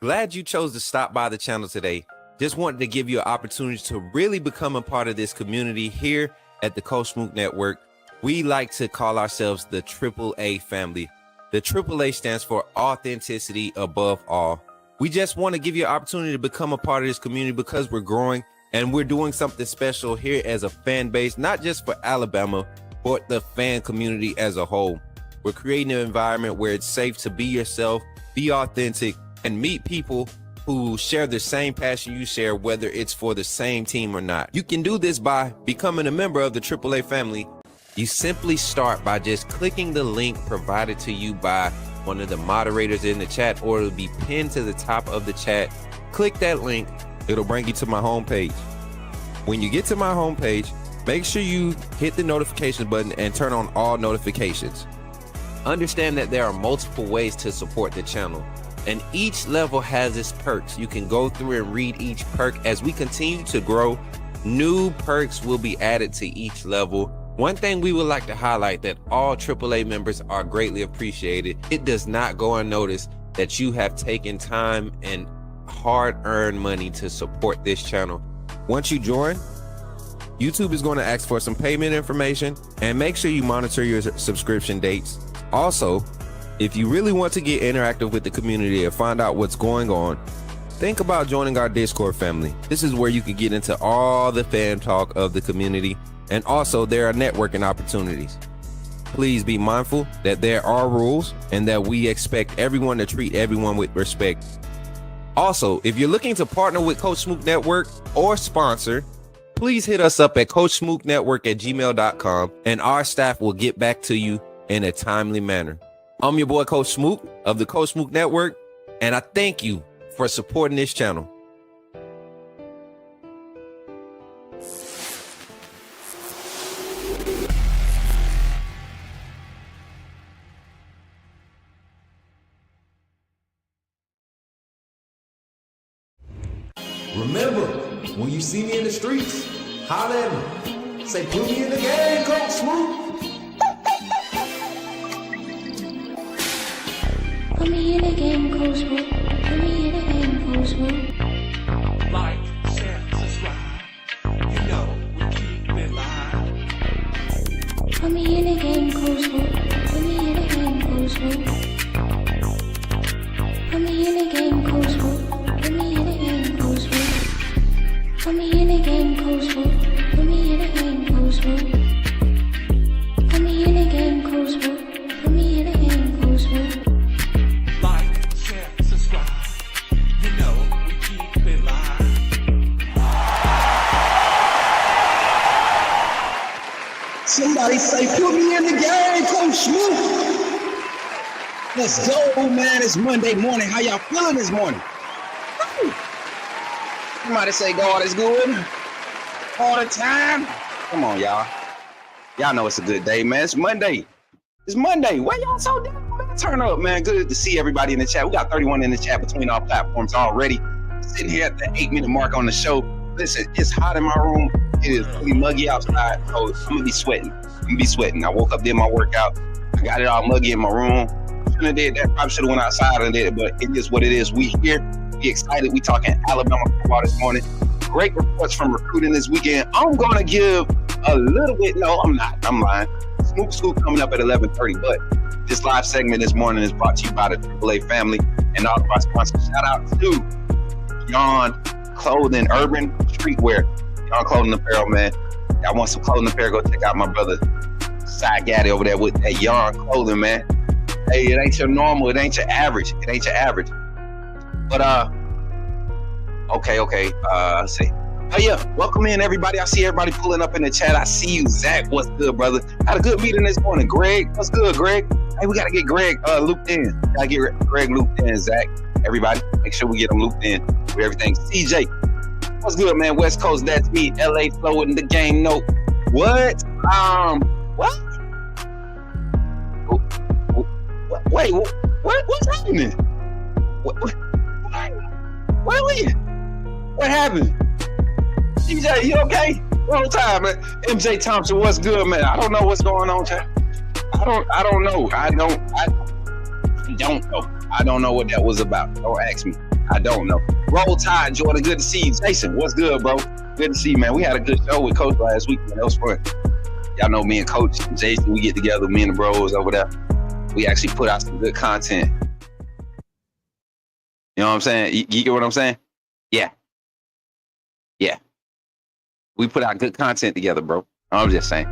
Glad you chose to stop by the channel today. Just wanted to give you an opportunity to really become a part of this community here at the Coach Smook Network. We like to call ourselves the AAA family. The AAA stands for authenticity above all. We just want to give you an opportunity to become a part of this community because we're growing and we're doing something special here as a fan base, not just for Alabama, but the fan community as a whole. We're creating an environment where it's safe to be yourself, be authentic, and meet people who share the same passion you share, whether it's for the same team or not. You can do this by becoming a member of the AAA family. You simply start by just clicking the link provided to you by one of the moderators in the chat, or it'll be pinned to the top of the chat. Click that link. It'll bring you to my homepage. When you get to my homepage, make sure you hit the notification button and turn on all notifications. Understand that there are multiple ways to support the channel, and each level has its perks. You can go through and read each perk. As we continue to grow, new perks will be added to each level. One thing we would like to highlight that all AAA members are greatly appreciated. It does not go unnoticed that you have taken time and hard-earned money to support this channel. Once you join, YouTube is going to ask for some payment information, and make sure you monitor your subscription dates. Also, if you really want to get interactive with the community and find out what's going on, think about joining our Discord family. This is where you can get into all the fan talk of the community, and also there are networking opportunities. Please be mindful that there are rules and that we expect everyone to treat everyone with respect. Also, if you're looking to partner with Coach Smook Network or sponsor, please hit us up at coachsmooknetwork@gmail.com, and our staff will get back to you in a timely manner. I'm your boy, Coach Smook of the Coach Smook Network, and I thank you for supporting this channel. Remember, when you see me in the streets, holler at me. Say, put me in the game, Coach Smook. Put me in the game, Coach Smook. Put me in the game, Coach Smook. Like, share, subscribe. You know we keep it live. Put me in the game, Coach Smook. Put me in the game, Coach Smook. Put me in the game, Coach Smook. Put me in the game, Coach Smook. Put me in the game, Coach Smook. Put me in the game, Coach Smook. Put me in the game, Coach Smook. Put me in the game, Coach Smook. Like, share, subscribe. You know we keep it live. Somebody say, put me in the game, Coach Smook. Let's go, man. It's Monday morning. How y'all feeling this morning? Woo. Somebody say, God is good all the time. Come on, y'all. Y'all know it's a good day, man. It's Monday. It's Monday. Why y'all so down, man? Turn up, man. Good to see everybody in the chat. We got 31 in the chat between our platforms already. Sitting here at the 8-minute mark on the show. Listen, it's hot in my room. It is really muggy outside, so I'm gonna be sweating. I woke up, did my workout. I got it all muggy in my room. Shouldn't have did that. Probably should have went outside and did it, but it is what it is. We here. We excited. We talking Alabama football this morning. Great reports from recruiting this weekend. I'm gonna give a little bit. No, I'm not. I'm lying. Scoop coming up at 11:30. But this live segment this morning is brought to you by the AAA family and all of our sponsors. Shout out to Yon Clothing, Urban Streetwear. Yon Clothing Apparel, man. Y'all want some clothing apparel? Go check out my brother Side Gaddy over there with that Yon Clothing, man. Hey, it ain't your normal. It ain't your average. But okay. Let's see. Oh yeah, welcome in everybody. I see everybody pulling up in the chat. I see you, Zach. What's good, brother? Had a good meeting this morning. Greg, what's good, Greg? Hey, we gotta get Greg looped in. Gotta get Greg looped in, Zach. Everybody, make sure we get him looped in with everything. CJ, what's good, man? West Coast, that's me. LA Flow in the game. No, what? What? Wait, what's happening? Where were you? What happened? CJ, you okay? Wrong time, man. MJ Thompson, what's good, man? I don't know what's going on, chat. I don't know. I don't know. I don't know what that was about. Don't ask me. I don't know. Roll Tide, Jordan. Good to see you. Jason, what's good, bro? Good to see you, man. We had a good show with Coach last week, man. That was fun. Y'all know me and Coach Jason, we get together, me and the bros over there. We actually put out some good content. You know what I'm saying? You get what I'm saying? Yeah. Yeah. We put out good content together, bro. I'm just saying.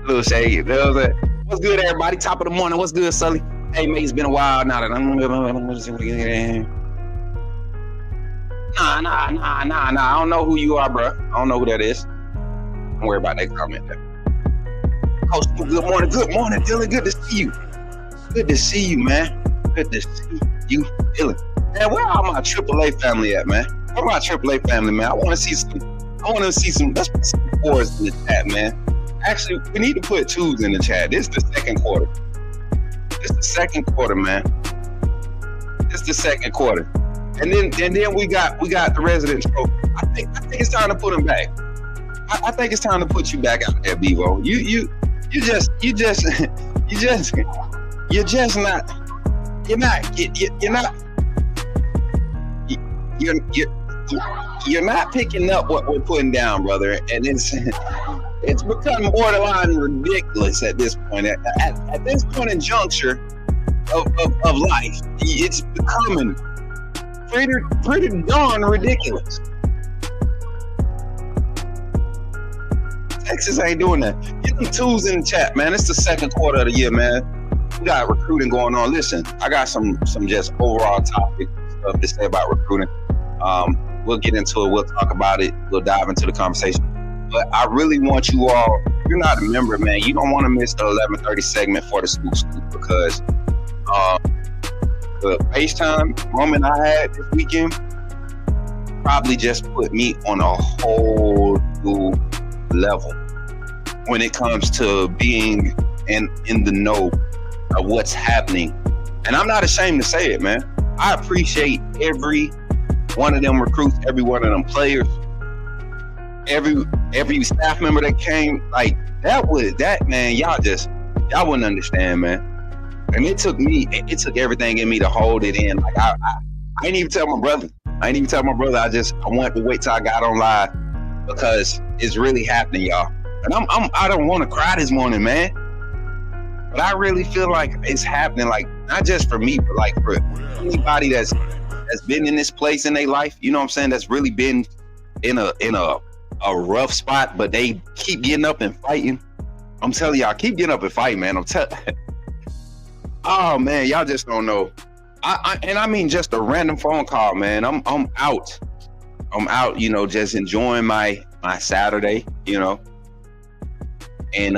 Little shade. What's good, everybody? Top of the morning. What's good, Sully? Hey, mate, it's been a while now. Nah. I don't know who you are, bro. I don't know who that is. Don't worry about that comment there. Coach, good morning, Dylan. Good to see you. Good to see you, man. Good to see you, Dylan. Man, where are my AAA family at, man? Where my AAA family, man? I want to see some. Let's put some fours in the chat, man. Actually, we need to put twos in the chat. This is the second quarter. It's the second quarter, man. It's the second quarter. And then we got the resident trophy. I think it's time to put them back. I think it's time to put you back out there, Bevo. You're not picking up what we're putting down, brother. And it's become borderline ridiculous at this point. At this point in juncture of life, it's becoming pretty darn ridiculous. Texas ain't doing that. Get them twos in the chat, man. It's the second quarter of the year, man. We got recruiting going on. Listen, I got some just overall topic stuff to say about recruiting. We'll get into it. We'll talk about it. We'll dive into the conversation. But I really want you all, if you're not a member, man, you don't want to miss the 11:30 segment for the Scoop because the FaceTime moment I had this weekend probably just put me on a whole new level when it comes to being in the know of what's happening. And I'm not ashamed to say it, man. I appreciate every one of them recruits, every one of them players, every staff member that came. Like that, man, y'all wouldn't understand, man. And it took everything in me to hold it in. Like I didn't even tell my brother. I wanted to wait till I got on live because it's really happening, y'all. And I don't want to cry this morning, man. But I really feel like it's happening, like not just for me, but like for anybody that's been in this place in their life, you know what I'm saying, that's really been in a rough spot, but they keep getting up and fighting. I'm telling y'all, keep getting up and fighting, man. Oh man, y'all just don't know. I mean just a random phone call, man. I'm out, you know, just enjoying my Saturday, you know. And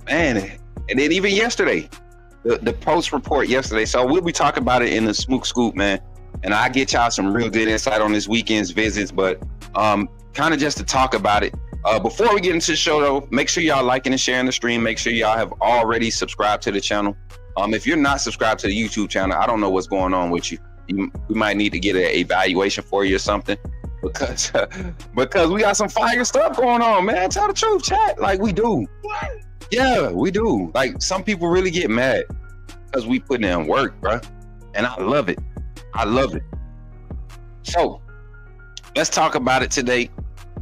man, and then even yesterday, the post report yesterday. So we'll be talking about it in the Smook Scoop, man. And I get y'all some real good insight on this weekend's visits, but kind of just to talk about it. Before we get into the show though, make sure y'all liking and sharing the stream. Make sure y'all have already subscribed to the channel. If you're not subscribed to the YouTube channel, I don't know what's going on with you. We might need to get an evaluation for you or something because we got some fire stuff going on, man. Tell the truth, chat. Like we do. Yeah, we do. Like some people really get mad because we put in work, bro. And I love it. So let's talk about it today.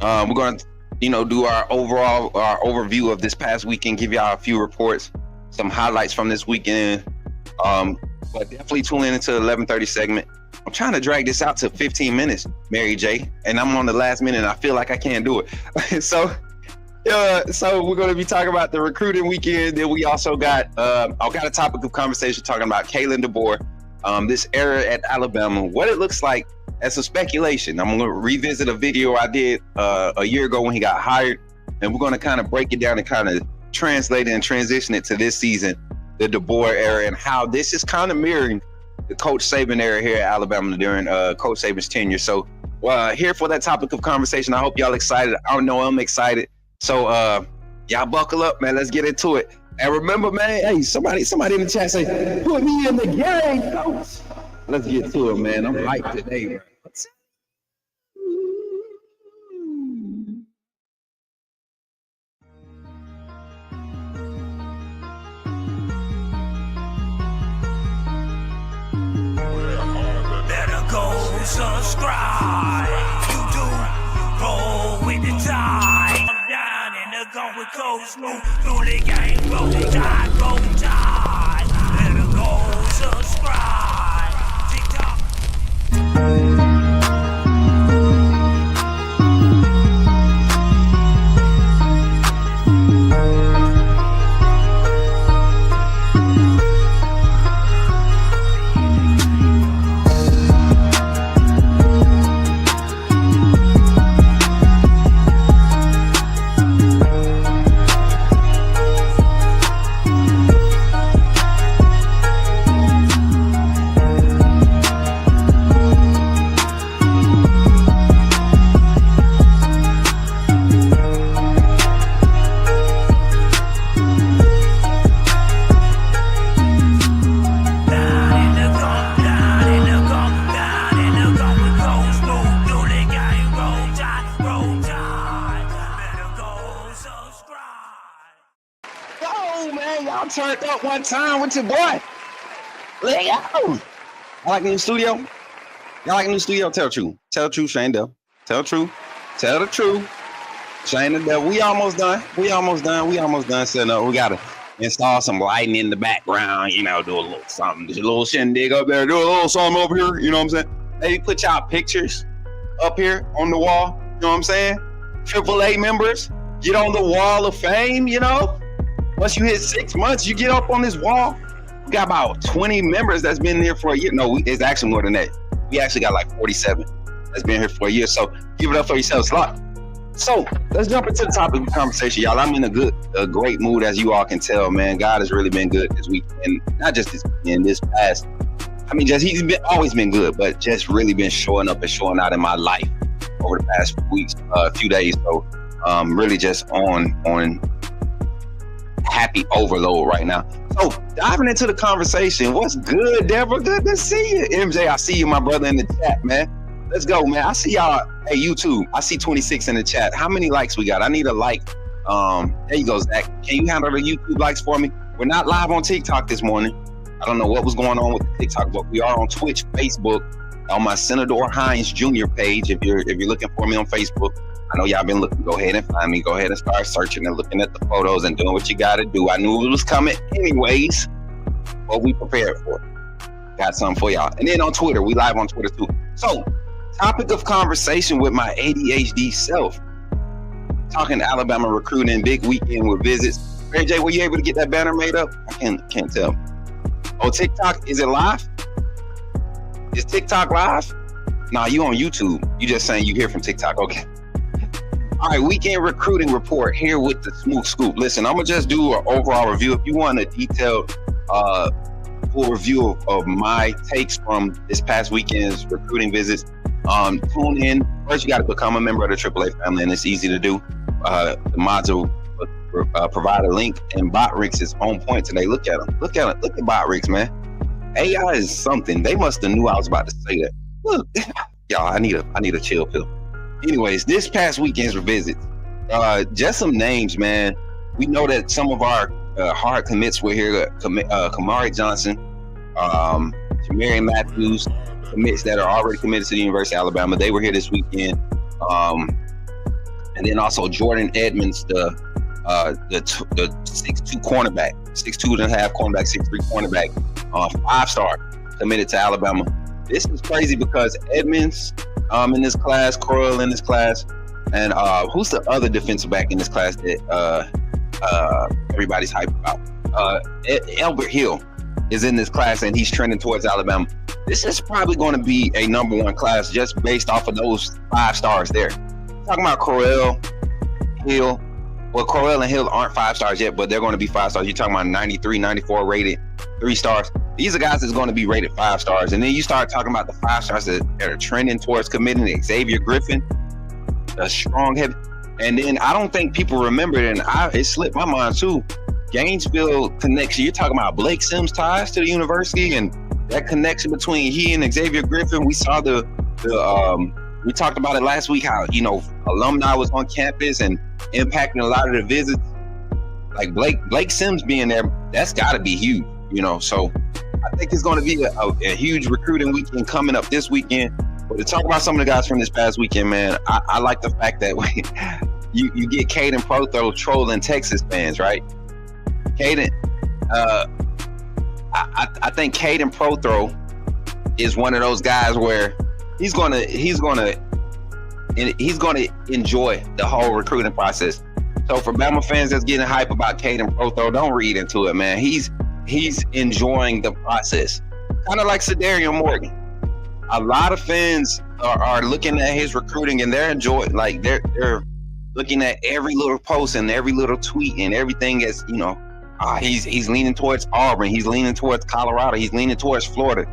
We're going to, do our overview of this past weekend, give y'all a few reports, some highlights from this weekend. But definitely tune in into the 11:30 segment. I'm trying to drag this out to 15 minutes, Mary J, and I'm on the last minute and I feel like I can't do it. So we're going to be talking about the recruiting weekend. Then we also got a topic of conversation talking about Kalen Deboer, this era at Alabama, what it looks like as a speculation. I'm going to revisit a video I did a year ago when he got hired, and we're going to kind of break it down and kind of translate it and transition it to this season, the DeBoer era, and how this is kind of mirroring the Coach Saban era here at Alabama during Coach Saban's tenure. So here for that topic of conversation. I hope y'all excited. I know I'm excited. So y'all buckle up, man. Let's get into it. And remember, man, hey, somebody in the chat say, put me in the game, Coach. Let's get to it, man. I'm hyped today, bro. subscribe. YouTube, roll with the tide. I'm down in the gun with Coach Smook. Through the game, roll tide, roll tide. Let her go, subscribe. TikTok. Turned up one time with your boy. Let go. Y'all like the new studio? Y'all like the new studio? Tell the truth. Tell the truth, Shane Dell. Tell the truth. Tell the truth. Shane Dell. We almost done. We almost done setting up. We gotta install some lighting in the background, you know, do a little something. Just a little shindig up there, do a little something over here, you know what I'm saying? Maybe put y'all pictures up here on the wall, you know what I'm saying? AAA members, get on the wall of fame, you know? Once you hit 6 months, you get up on this wall. We got about 20 members that's been there for a year. No, it's actually more than that. We actually got like 47 that's been here for a year. So give it up for yourselves. So let's jump into the topic of the conversation, y'all. I'm in a great mood, as you all can tell, man. God has really been good this week, and not just this weekend, this past. I mean, he's always been good, but just really been showing up and showing out in my life over the past few weeks, few days. So really just on happy overload right now. So diving into the conversation, what's good, Deborah? Good to see you. MJ, I see you, my brother, in the chat, man. Let's go, man. I see y'all. Hey, YouTube, I see 26 in the chat. How many likes we got? I need a like. There you go, Zach. Can you handle the YouTube likes for me? We're not live on TikTok this morning. I don't know what was going on with the TikTok, but we are on Twitch, Facebook, on my Senator Hines Jr. page. If you're looking for me on Facebook, I know y'all been looking. Go ahead and find me. Go ahead and start searching and looking at the photos and doing what you got to do. I knew it was coming anyways, but we prepared for it. Got something for y'all. And then on Twitter, we live on Twitter too. So, topic of conversation with my ADHD self. Talking Alabama recruiting, big weekend with visits. Mary J, were you able to get that banner made up? I can't tell. Oh, TikTok, is it live? Is TikTok live? Nah, you on YouTube. You just saying you hear from TikTok. Okay. All right, weekend recruiting report here with the Smook Scoop. Listen, I'm gonna just do an overall review. If you want a detailed full review of my takes from this past weekend's recruiting visits, tune in. First, you got to become a member of the AAA family, and it's easy to do. The mods will provide a link, and Botrix is on point today. Look at him. Look at Botrix, man. AI is something. They must have knew I was about to say that. Look, y'all, I need a chill pill. Anyways, this past weekend's visits, just some names, man. We know that some of our hard commits were here. Kamari Johnson, Jamarian Matthews, commits that are already committed to the University of Alabama. They were here this weekend. And then also Jordan Edmonds, the 6'2" cornerback, 6'2.5" cornerback, 6'3" cornerback, 5-star, committed to Alabama. This is crazy because Edmonds in this class, Corral in this class, and who's the other defensive back in this class that everybody's hyped about? Albert Hill is in this class, and he's trending towards Alabama. This is probably going to be a number one class just based off of those 5 stars there. Talking about Corral, Hill. Well, Corral and Hill aren't 5 stars yet, but they're going to be 5 stars. You're talking about 93, 94 rated, 3 stars. These are guys that's going to be rated 5 stars. And then you start talking about the 5 stars that are trending towards committing. Xavier Griffin, a strong heavy. And then I don't think people remember it, and it slipped my mind too. Gainesville connection. You're talking about Blake Sims ties to the university, and that connection between he and Xavier Griffin. We saw we talked about it last week, how, alumni was on campus and impacting a lot of the visits. Like Blake Sims being there, that's got to be huge, So I think it's going to be a huge recruiting weekend coming up this weekend. But to talk about some of the guys from this past weekend, man, I like the fact that you get Caden Prothro trolling Texas fans, right? Caden, I think Caden Prothro is one of those guys where he's gonna enjoy the whole recruiting process. So for Bama fans that's getting hype about Caden Prothro, don't read into it, man. He's enjoying the process, kind of like Sedarion Morgan. A lot of fans are looking at his recruiting and they're enjoying, like they're looking at every little post and every little tweet and everything as, you know, he's leaning towards Auburn, he's leaning towards Colorado, he's leaning towards Florida.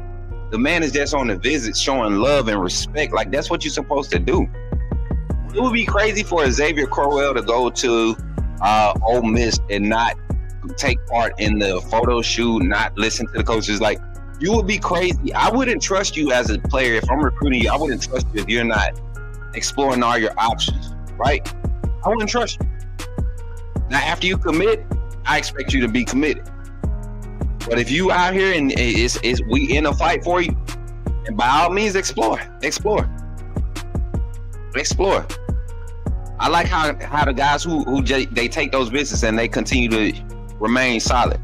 The man is just on the visit showing love and respect. Like, that's what you're supposed to do. It would be crazy for Xavier Crowell to go to Ole Miss and not take part in the photo shoot, not listen to the coaches. Like, you would be crazy. I wouldn't trust you as a player. If I'm recruiting you, I wouldn't trust you if you're not exploring all your options, right? I wouldn't trust you. Now, after you commit, I expect you to be committed. But if you out here and we in a fight for you, and by all means, explore. I like how the guys who they take those visits and they continue to remain solid.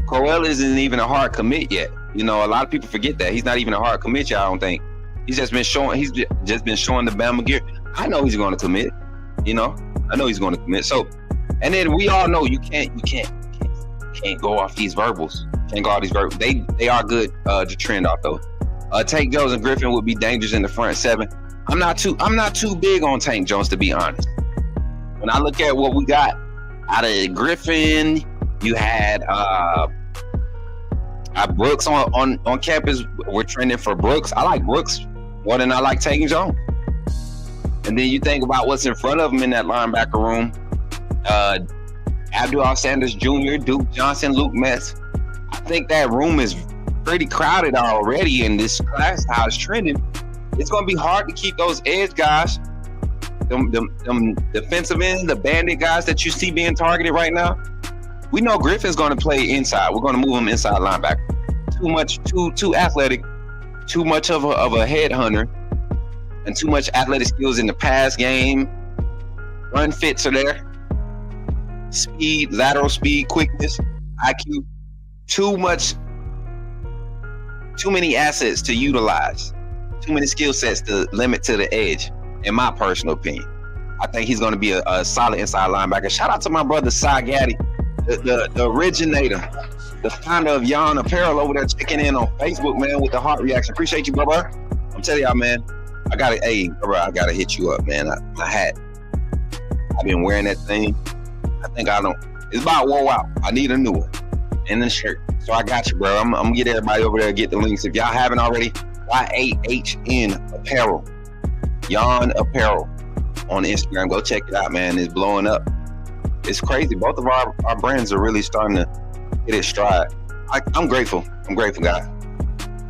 Crowell isn't even a hard commit yet. You know, a lot of people forget that he's not even a hard commit yet. I don't think he's just been showing the Bama gear. I know he's going to commit. You know, I know he's going to commit. So, and then we all know you can't go off these verbals. Can't go off these verbals. They are good to trend off though. Tank Jones and Griffin would be dangerous in the front seven. I'm not too big on Tank Jones, to be honest. When I look at what we got out of Griffin, you had Brooks on campus. We're trending for Brooks. I like Brooks more than I like Tank Jones. And then you think about what's in front of him in that linebacker room. Abdul Sanders Jr., Duke Johnson, Luke Metz. I think that room is pretty crowded already in this class, how it's trending. It's going to be hard to keep those edge guys, them defensive ends, the bandit guys that you see being targeted right now. We know Griffin's going to play inside. We're going to move him inside linebacker. Too athletic, too much of a headhunter, and too much athletic skills in the pass game. Run fits are there. Speed, lateral speed, quickness, IQ. Too many assets to utilize. Too many skill sets to limit to the edge, in my personal opinion. I think he's going to be a solid inside linebacker. Shout out to my brother, Cy Gaddy, the originator, the founder of Yon Apparel over there checking in on Facebook, man, with the heart reaction. Appreciate you, brother. I'm telling y'all, man, I got to hit you up, man. My hat. I've been wearing that thing. It's about wore out. I need a new one. And the shirt. So I got you, bro. I'm going to get everybody over there, get the links. If y'all haven't already, YAHN Apparel. Yon Apparel on Instagram. Go check it out, man. It's blowing up. It's crazy. Both of our brands are really starting to hit its stride. I'm grateful. I'm grateful, guys.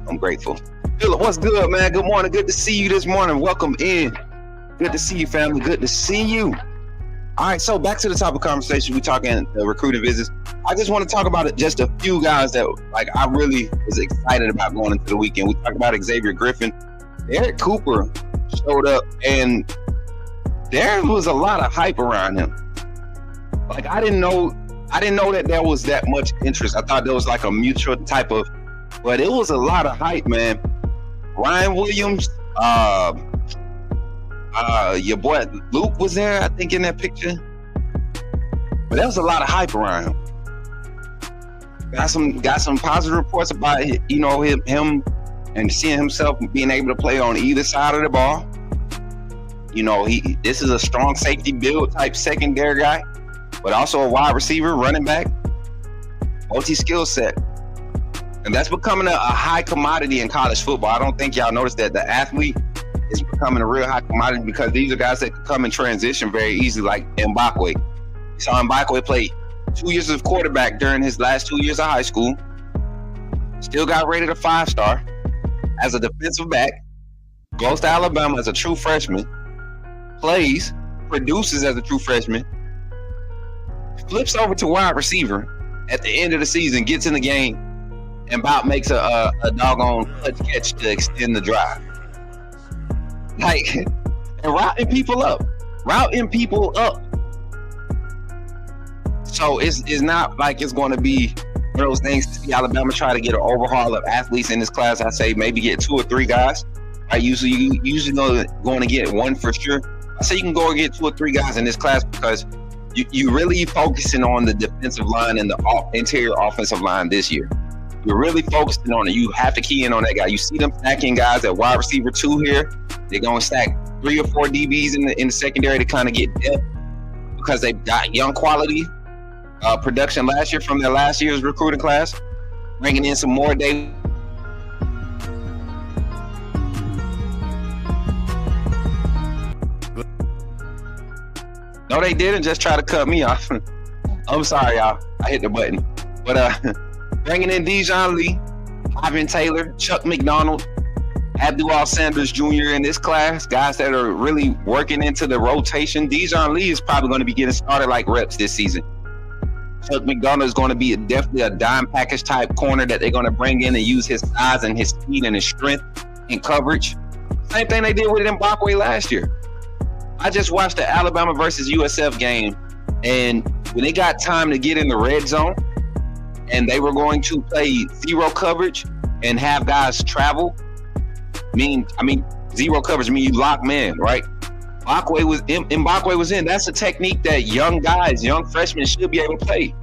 I'm grateful. Philip, what's good, man? Good morning. Good to see you this morning. Welcome in. Good to see you, family. Good to see you. All right, so back to the topic of conversation. We're talking recruiting visits. I just want to talk about just a few guys that I really was excited about going into the weekend. We talked about Xavier Griffin. Eric Cooper showed up, and there was a lot of hype around him. I didn't know that there was that much interest. I thought there was a mutual type of, but it was a lot of hype, man. Ryan Williams, your boy Luke was there, I think, in that picture. But there was a lot of hype around him. Got some positive reports about him and seeing himself being able to play on either side of the ball. This is a strong safety build type secondary guy, but also a wide receiver, running back, multi-skill set. And that's becoming a high commodity in college football. I don't think y'all noticed that the athlete is becoming a real high commodity because these are guys that can come in transition very easily, like Mbakwe. You saw Mbakwe play 2 years of quarterback during his last 2 years of high school. Still got rated a 5-star as a defensive back. Goes to Alabama as a true freshman. Plays, produces as a true freshman. Flips over to wide receiver at the end of the season, gets in the game, and about makes a doggone clutch catch to extend the drive. Like, and routing people up. So it's not like it's going to be one of those things to see Alabama try to get an overhaul of athletes in this class. I say maybe get 2 or 3 guys. I usually going to get one for sure. I say you can go and get 2 or 3 guys in this class because you really focusing on the defensive line and the interior offensive line this year. You're really focusing on it. You have to key in on that guy. You see them stacking guys at wide receiver 2 here. They're going to stack 3 or 4 DBs in the secondary to kind of get depth because they've got young quality production last year from their last year's recruiting class. Bringing in some more day. No, they didn't just try to cut me off. I'm sorry, y'all. I hit the button. But bringing in Dijon Lee, Ivan Taylor, Chuck McDonald, Abdul Sanders Jr. in this class, guys that are really working into the rotation. Dijon Lee is probably going to be getting started like reps this season. Chuck McDonald is going to be definitely a dime package type corner that they're going to bring in and use his size and his speed and his strength in coverage. Same thing they did with Mbakwe last year. I just watched the Alabama versus USF game, and when they got time to get in the red zone and they were going to play zero coverage and have guys travel, I mean zero coverage mean you lock man, right? Mbakwe was in. That's a technique that young freshmen should be able to play.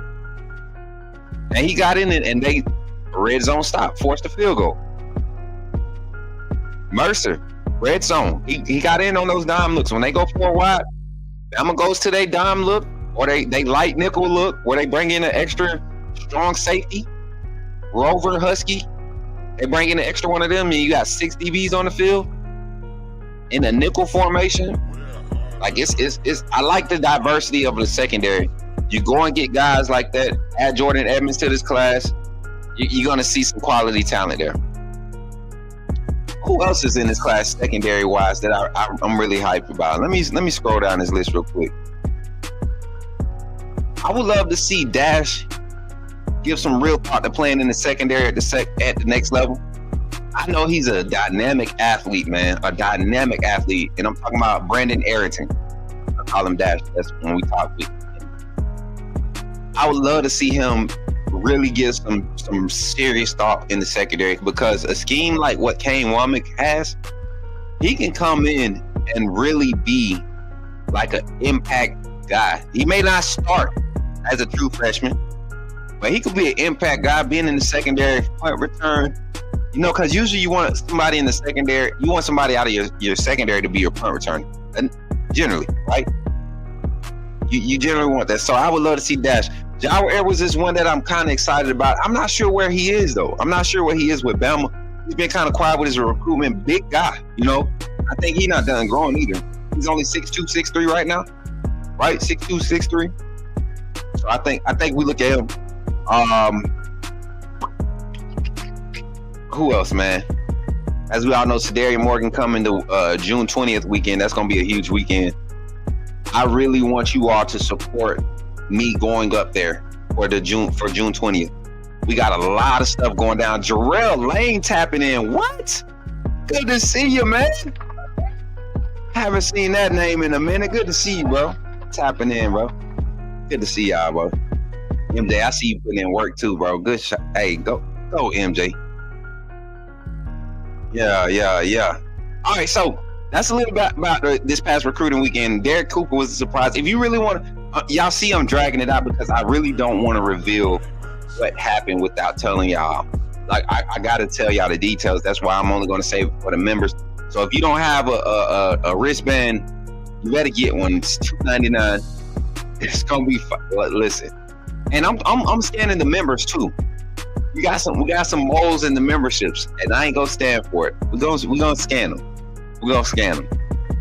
And he got in it, and they red zone stop, forced a field goal. Mercer, red zone. He got in on those dime looks. When they go 4 wide, Bama goes to their dime look, or they light nickel look, where they bring in an extra strong safety, Rover, Husky. They bring in an extra one of them, and you got 6 DBs on the field in a nickel formation. Like it's I like the diversity of the secondary. You go and get guys like that, add Jordan Edmonds to this class, you're gonna see some quality talent there. Who else is in this class secondary wise that I'm really hyped about? Let me scroll down this list real quick. I would love to see Dash give some real thought to playing in the secondary at the next level. I know he's a dynamic athlete, man. A dynamic athlete. And I'm talking about Brandon Arrington. I call him Dash. That's when we talk with him. I would love to see him really give some serious thought in the secondary, because a scheme like what Kane Womack has, he can come in and really be like an impact guy. He may not start as a true freshman, but he could be an impact guy, being in the secondary, punt return. You know, because usually you want somebody in the secondary, you want somebody out of your secondary to be your punt return. And generally, right? You generally want that. So I would love to see Dash. Jawa Edwards is one that I'm kind of excited about. I'm not sure where he is, though. I'm not sure where he is with Bama. He's been kind of quiet with his recruitment. Big guy, you know. I think he's not done growing either. He's only 6'2", 6'3" right now, right? 6'2", 6'3". So I think we look at him. Who else, man? As we all know, Sadarian Morgan coming to June 20th weekend. That's going to be a huge weekend. I really want you all to support me going up there for June 20th. We got a lot of stuff going down. Jarrell Lane tapping in. What? Good to see you, man. Haven't seen that name in a minute. Good to see you, bro. Tapping in, bro. Good to see y'all, bro. MJ, I see you putting in work too, bro. Good shot. Hey, go MJ. Yeah. All right, so that's a little bit about this past recruiting weekend. Derek Cooper was a surprise. If you really want to, y'all see I'm dragging it out because I really don't want to reveal what happened without telling y'all. Like, I got to tell y'all the details. That's why I'm only going to say for the members. So if you don't have a wristband, you better get one. It's $2.99. It's going to be fun. Listen. And I'm scanning the members too. We got some moles in the memberships, and I ain't gonna stand for it. We're gonna scan them. We're gonna scan them.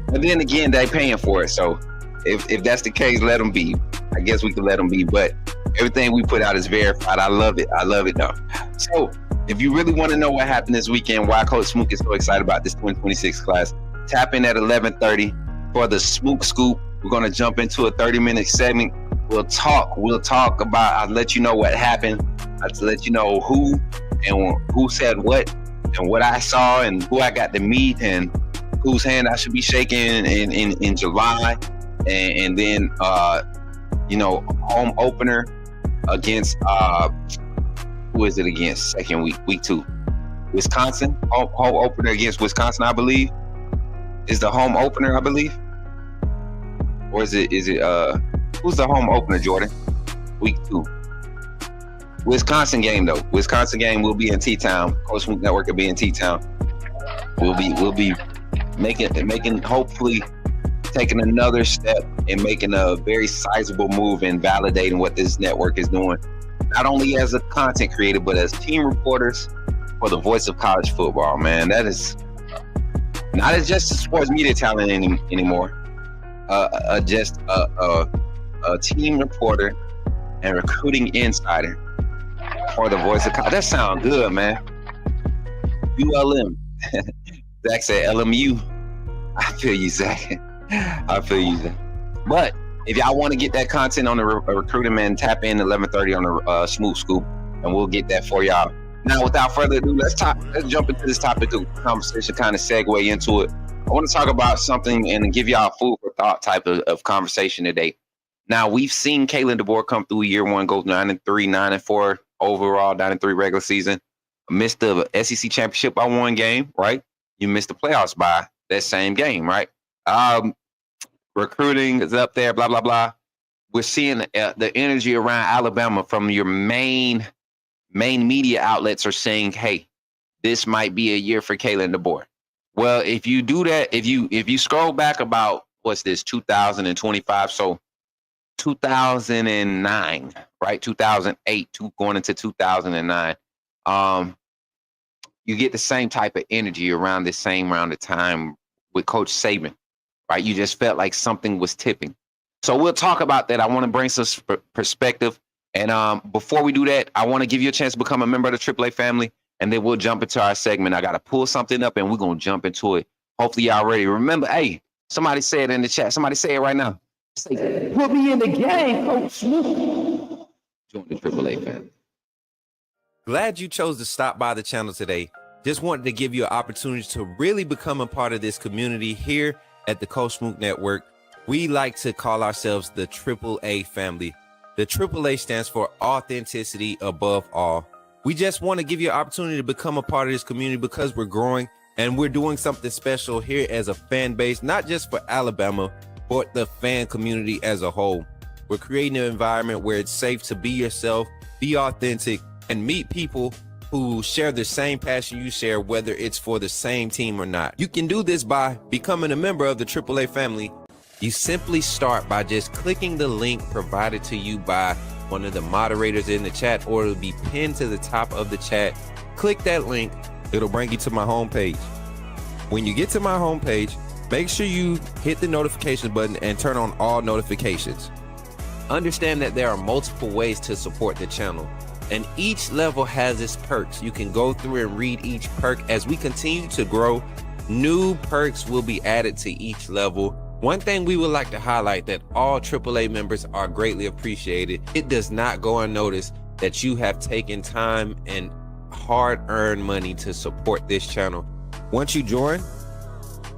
But then again, they paying for it. So if that's the case, let them be. I guess we can let them be. But everything we put out is verified. I love it though. So if you really want to know what happened this weekend, why Coach Smook is so excited about this 2026 class, tap in at 11:30 for the Smook Scoop. We're gonna jump into a 30-minute segment. We'll talk about, I'll let you know what happened. I'll let you know who said what and what I saw and who I got to meet and whose hand I should be shaking in July, and then home opener against who is it against? Second week 2, Wisconsin. Home opener against Wisconsin, I believe, is the home opener, I believe, or is it who's the home opener, Jordan? Week 2. Wisconsin game though. Wisconsin game will be in T-Town. Coach Smook Network will be in T-Town. We'll be making hopefully taking another step and making a very sizable move and validating what this network is doing, not only as a content creator but as team reporters for the voice of college football. Man, that is not as just a sports media talent anymore. Just a team reporter and recruiting insider for the voice of college. That sounds good, man. ULM. Zach said LMU. I feel you, Zach. But if y'all want to get that content on the recruiting, man, tap in 11:30 on the Smooth Scoop, and we'll get that for y'all. Now, without further ado, let's jump into this topic of conversation, kind of segue into it. I want to talk about something and give y'all food for thought type of conversation today. Now, we've seen Kalen Deboer come through year one, go 9-3, 9-4 overall, 9-3 regular season. Missed the SEC championship by one game, right? You missed the playoffs by that same game, right? Recruiting is up there, blah, blah, blah. We're seeing the energy around Alabama from your main media outlets are saying, hey, this might be a year for Kalen Deboer. Well, if you do that, if you scroll back about, 2025, so 2009, right? 2008, going into 2009. You get the same type of energy around this same round of time with Coach Saban, right? You just felt like something was tipping. So we'll talk about that. I want to bring some perspective. And before we do that, I want to give you a chance to become a member of the AAA family, and then we'll jump into our segment. I got to pull something up, and we're going to jump into it. Hopefully y'all ready. Remember, hey, somebody say it in the chat. Somebody say it right now. Say, put me in the game, Coach Smook. Join the AAA family. Glad you chose to stop by the channel today. Just wanted to give you an opportunity to really become a part of this community here at the Coach Smook Network. We like to call ourselves the AAA family. The AAA stands for authenticity above all. We just want to give you an opportunity to become a part of this community because we're growing and we're doing something special here as a fan base, not just for Alabama, but the fan community as a whole. We're creating an environment where it's safe to be yourself, be authentic, and meet people who share the same passion you share, whether it's for the same team or not. You can do this by becoming a member of the AAA family. You simply start by just clicking the link provided to you by one of the moderators in the chat, or it'll be pinned to the top of the chat. Click that link. It'll bring you to my homepage. When you get to my homepage, make sure you hit the notification button and turn on all notifications. Understand that there are multiple ways to support the channel, and each level has its perks. You can go through and read each perk. As we continue to grow, new perks will be added to each level. One thing we would like to highlight that all AAA members are greatly appreciated. It does not go unnoticed that you have taken time and hard-earned money to support this channel. Once you join,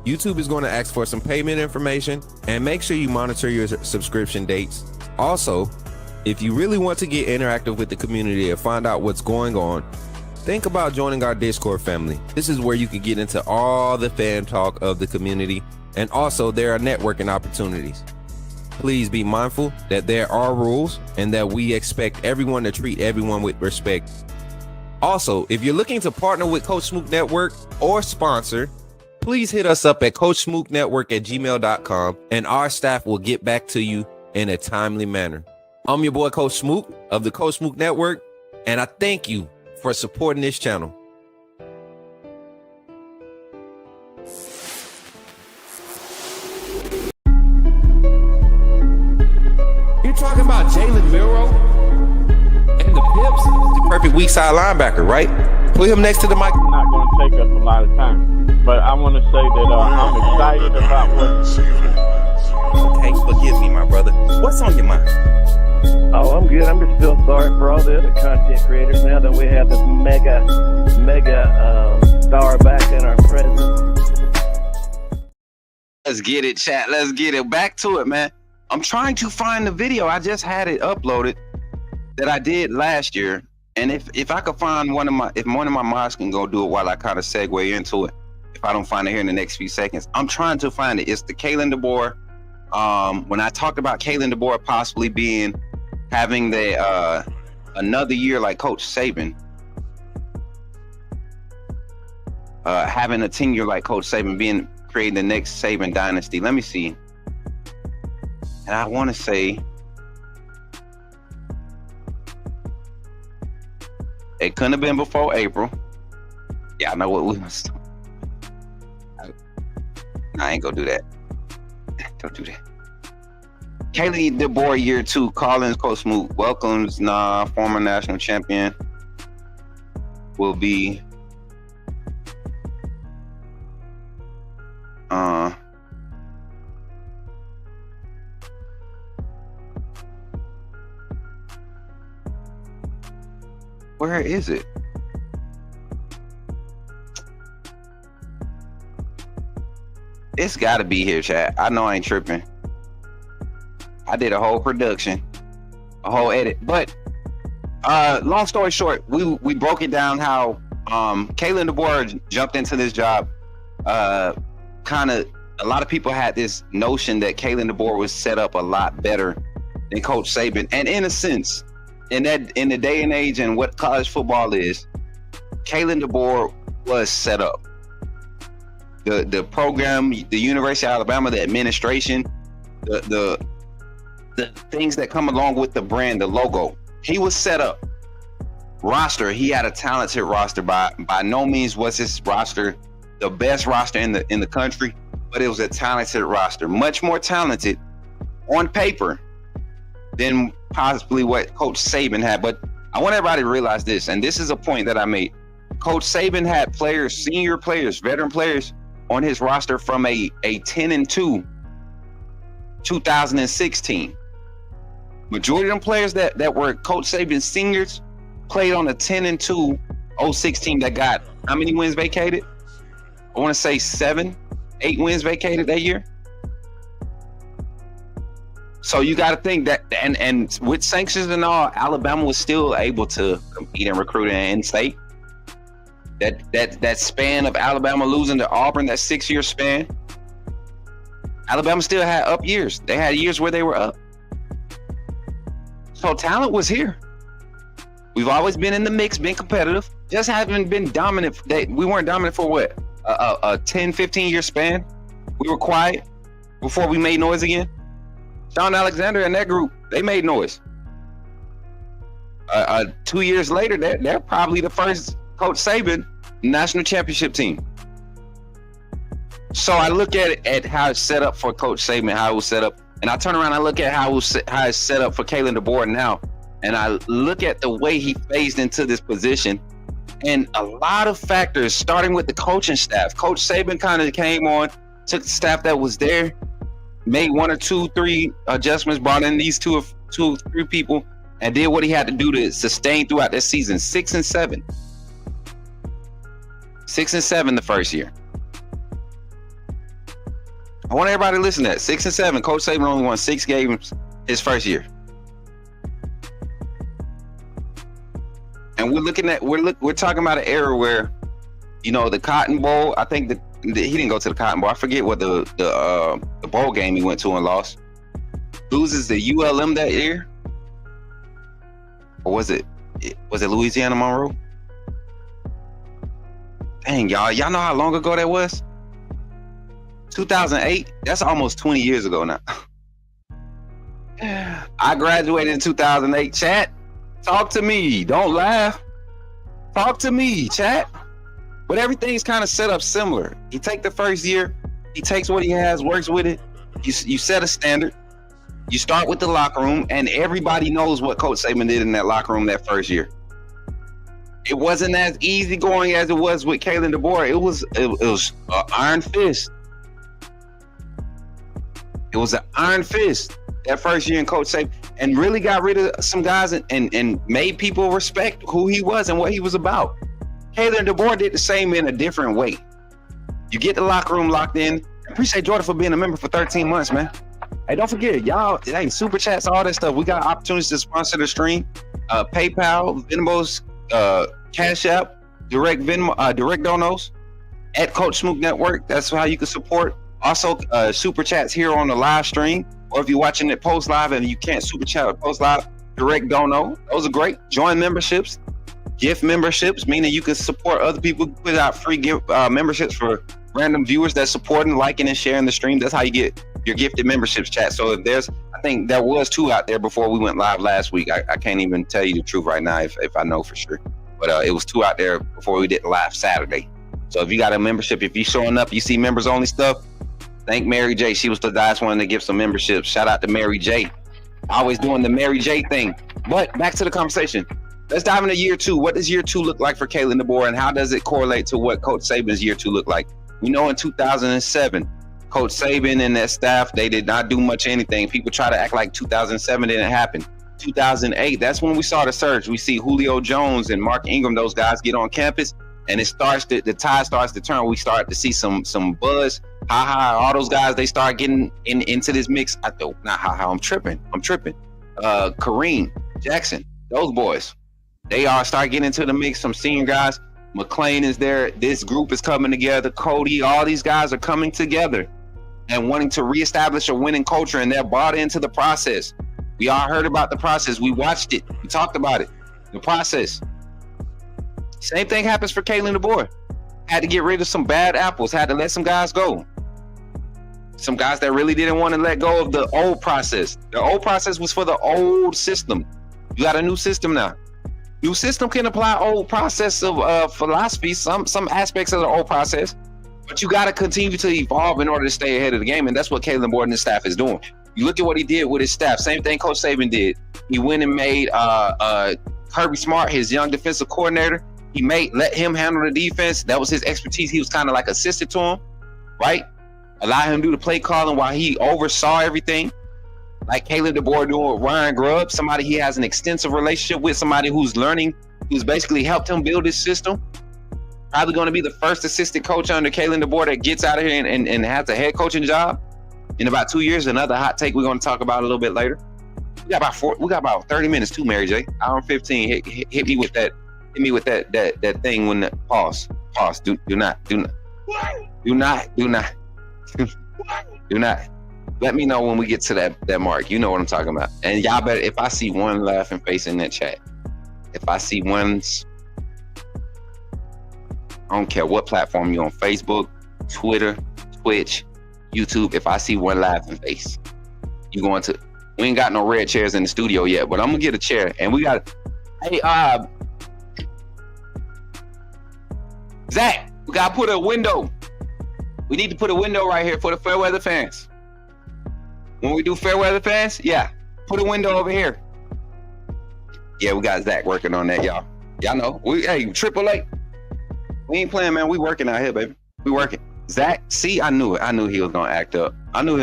YouTube is going to ask for some payment information, and make sure you monitor your subscription dates. Also, if you really want to get interactive with the community and find out what's going on, think about joining our Discord family. This is where you can get into all the fan talk of the community, and also there are networking opportunities. Please be mindful that there are rules and that we expect everyone to treat everyone with respect. Also, if you're looking to partner with Coach Smook Network or sponsor, please hit us up at coachsmooknetwork@gmail.com, and our staff will get back to you in a timely manner. I'm your boy, Coach Smook of the Coach Smook Network, and I thank you for supporting this channel. You're talking about Jalen Milroe and the Pips, the perfect weak side linebacker, right? Put him next to the mic. It's not going to take us a lot of time, but I want to say that I'm excited about what. Okay, forgive me, my brother. What's on your mind? Oh, I'm good. I'm just still sorry for all the other content creators now that we have this mega star back in our presence. Let's get it, chat. Let's get it. Back to it, man. I'm trying to find the video. I just had it uploaded that I did last year. And if I could find one of my mods can go do it while I kind of segue into it. If I don't find it here in the next few seconds, I'm trying to find it. It's the Kalen Deboer. When I talked about Kalen Deboer possibly having the another year like Coach Saban, having a tenure like Coach Saban, creating the next Saban dynasty. Let me see. And I want to say it couldn't have been before April. Yeah, I know what we was. I ain't gonna do that. Don't do that. Kalen Deboer, year 2, Collins, Coach Smook welcomes former national champion. Will be where is it? It's got to be here, chat. I know I ain't tripping. I did a whole production, a whole edit. But long story short, we broke it down how Kalen Deboer jumped into this job. Kind of, a lot of people had this notion that Kalen Deboer was set up a lot better than Coach Saban, and in a sense, in the day and age and what college football is, Kalen Deboer was set up. The program, the University of Alabama, the administration, the things that come along with the brand, the logo, he was set up. Roster, he had a talented roster. By no means was his roster the best roster in the country, but it was a talented roster, much more talented on paper than possibly what Coach Saban had. But I want everybody to realize this, and this is a point that I made. Coach Saban had players, senior players, veteran players on his roster from a 10-2 2016. Majority of them players that were Coach Saban seniors played on a 10-2 16 that got how many wins vacated? I want to say 8 wins vacated that year. So you got to think that, and with sanctions and all, Alabama was still able to compete and recruit in state. That span of Alabama losing to Auburn, that 6-year span, Alabama still had up years. They had years where they were up. So talent was here. We've always been in the mix, been competitive. Just haven't been dominant. We weren't dominant for what? A 10, 15-year span. We were quiet before we made noise again. Sean Alexander and that group, they made noise. 2 years later, they're probably the first Coach Saban national championship team. So I look at how it's set up for Coach Saban, how it was set up, and I turn around and I look at how it's set up for Kalen Deboer now, and I look at the way he phased into this position, and a lot of factors, starting with the coaching staff. Coach Saban kind of came on, took the staff that was there, made 1 or 2, 3 adjustments, brought in these 2 or 3 people, and did what he had to do to sustain throughout that season. 6-7. 6-7 the first year. I want everybody to listen to that. 6-7. Coach Saban only won 6 games his first year. And we're talking about an era where, the Cotton Bowl, I think he didn't go to the Cotton Bowl. I forget what the bowl game he went to and lost. Loses the ULM that year. Or was it Louisiana Monroe? Dang, y'all know how long ago that was? 2008. That's almost 20 years ago now. I graduated in 2008. Chat, talk to me. Don't laugh. Talk to me, chat. But everything's kind of set up similar. You take the first year, he takes what he has, works with it. You set a standard. You start with the locker room, and everybody knows what Coach Saban did in that locker room that first year. It wasn't as easy going as it was with Kalen Deboer. It was an iron fist. It was an iron fist that first year in Coach Saban, and really got rid of some guys and made people respect who he was and what he was about. Kalen Deboer did the same in a different way. You get the locker room locked in, Appreciate Jordan for being a member for 13 months, man. Hey, don't forget, y'all, hey, super chats, all that stuff. We got opportunities to sponsor the stream. PayPal, Venmo's, Cashapp, direct donos at Coach Smook Network. That's how you can support. Also, super chats here on the live stream, or if you're watching it post live and you can't super chat or post live, direct dono. Those are great. Join memberships, gift memberships, meaning you can support other people, put out free gift memberships for random viewers that supporting, liking, and sharing the stream. That's how you get your gifted memberships, chat. So if there's, I think there was 2 out there before we went live last week. I can't even tell you the truth right now if I know for sure. But it was 2 out there before we did live Saturday. So if you got a membership, if you showing up, you see members only stuff, thank Mary J. She was the last one to give some memberships. Shout out to Mary J. Always doing the Mary J thing. But back to the conversation. Let's dive into year 2. What does year 2 look like for Kalen Deboer, and how does it correlate to what Coach Saban's year 2 look like? We know in 2007, Coach Saban and that staff, they did not do much anything. People try to act like 2007 didn't happen. 2008, that's when we saw the surge. We see Julio Jones and Mark Ingram, those guys get on campus, and it starts to, the tide starts to turn. We start to see some buzz. All those guys, they start getting into this mix. I'm tripping. Kareem, Jackson, those boys, they all start getting into the mix. Some senior guys, McClain is there. This group is coming together. Cody, all these guys are coming together and wanting to reestablish a winning culture, and they're bought into the process. We all heard about the process. We watched it. We talked about it. The process. Same thing happens for Kalen Deboer. Had to get rid of some bad apples. Had to let some guys go. Some guys that really didn't want to let go of the old process. The old process was for the old system. You got a new system now. New system can apply old process of philosophy, some aspects of the old process, but you got to continue to evolve in order to stay ahead of the game, and that's what Kalen Deboer and his staff is doing. You look at what he did with his staff. Same thing Coach Saban did. He went and made Kirby Smart his young defensive coordinator. He let him handle the defense. That was his expertise. He was kind of like assistant to him, right? Allow him to do the play calling while he oversaw everything. Like Kalen Deboer doing with Ryan Grubb, somebody he has an extensive relationship with, somebody who's learning, who's basically helped him build his system. Probably going to be the first assistant coach under Kalen Deboer that gets out of here and has a head coaching job in about 2 years. Another hot take we're going to talk about a little bit later. We got about 30 minutes too, Mary J. Hour and 15. Hit me with that. Hit me with that thing when the pause. Do not. Let me know when we get to that mark. You know what I'm talking about. And y'all better, if I see one laughing face in that chat, if I see one, I don't care what platform you're on, Facebook, Twitter, Twitch, YouTube, if I see one laughing face, we ain't got no red chairs in the studio yet, but I'm gonna get a chair. And we got, hey, Zach, we gotta put a window. We need to put a window right here for the fair weather fans. When we do fair weather fans, yeah, put a window over here. Yeah, we got Zach working on that, y'all. Y'all know, hey, Triple A. We ain't playing, man. We working out here, baby. We working. Zach, see, I knew it. I knew he was gonna act up. I knew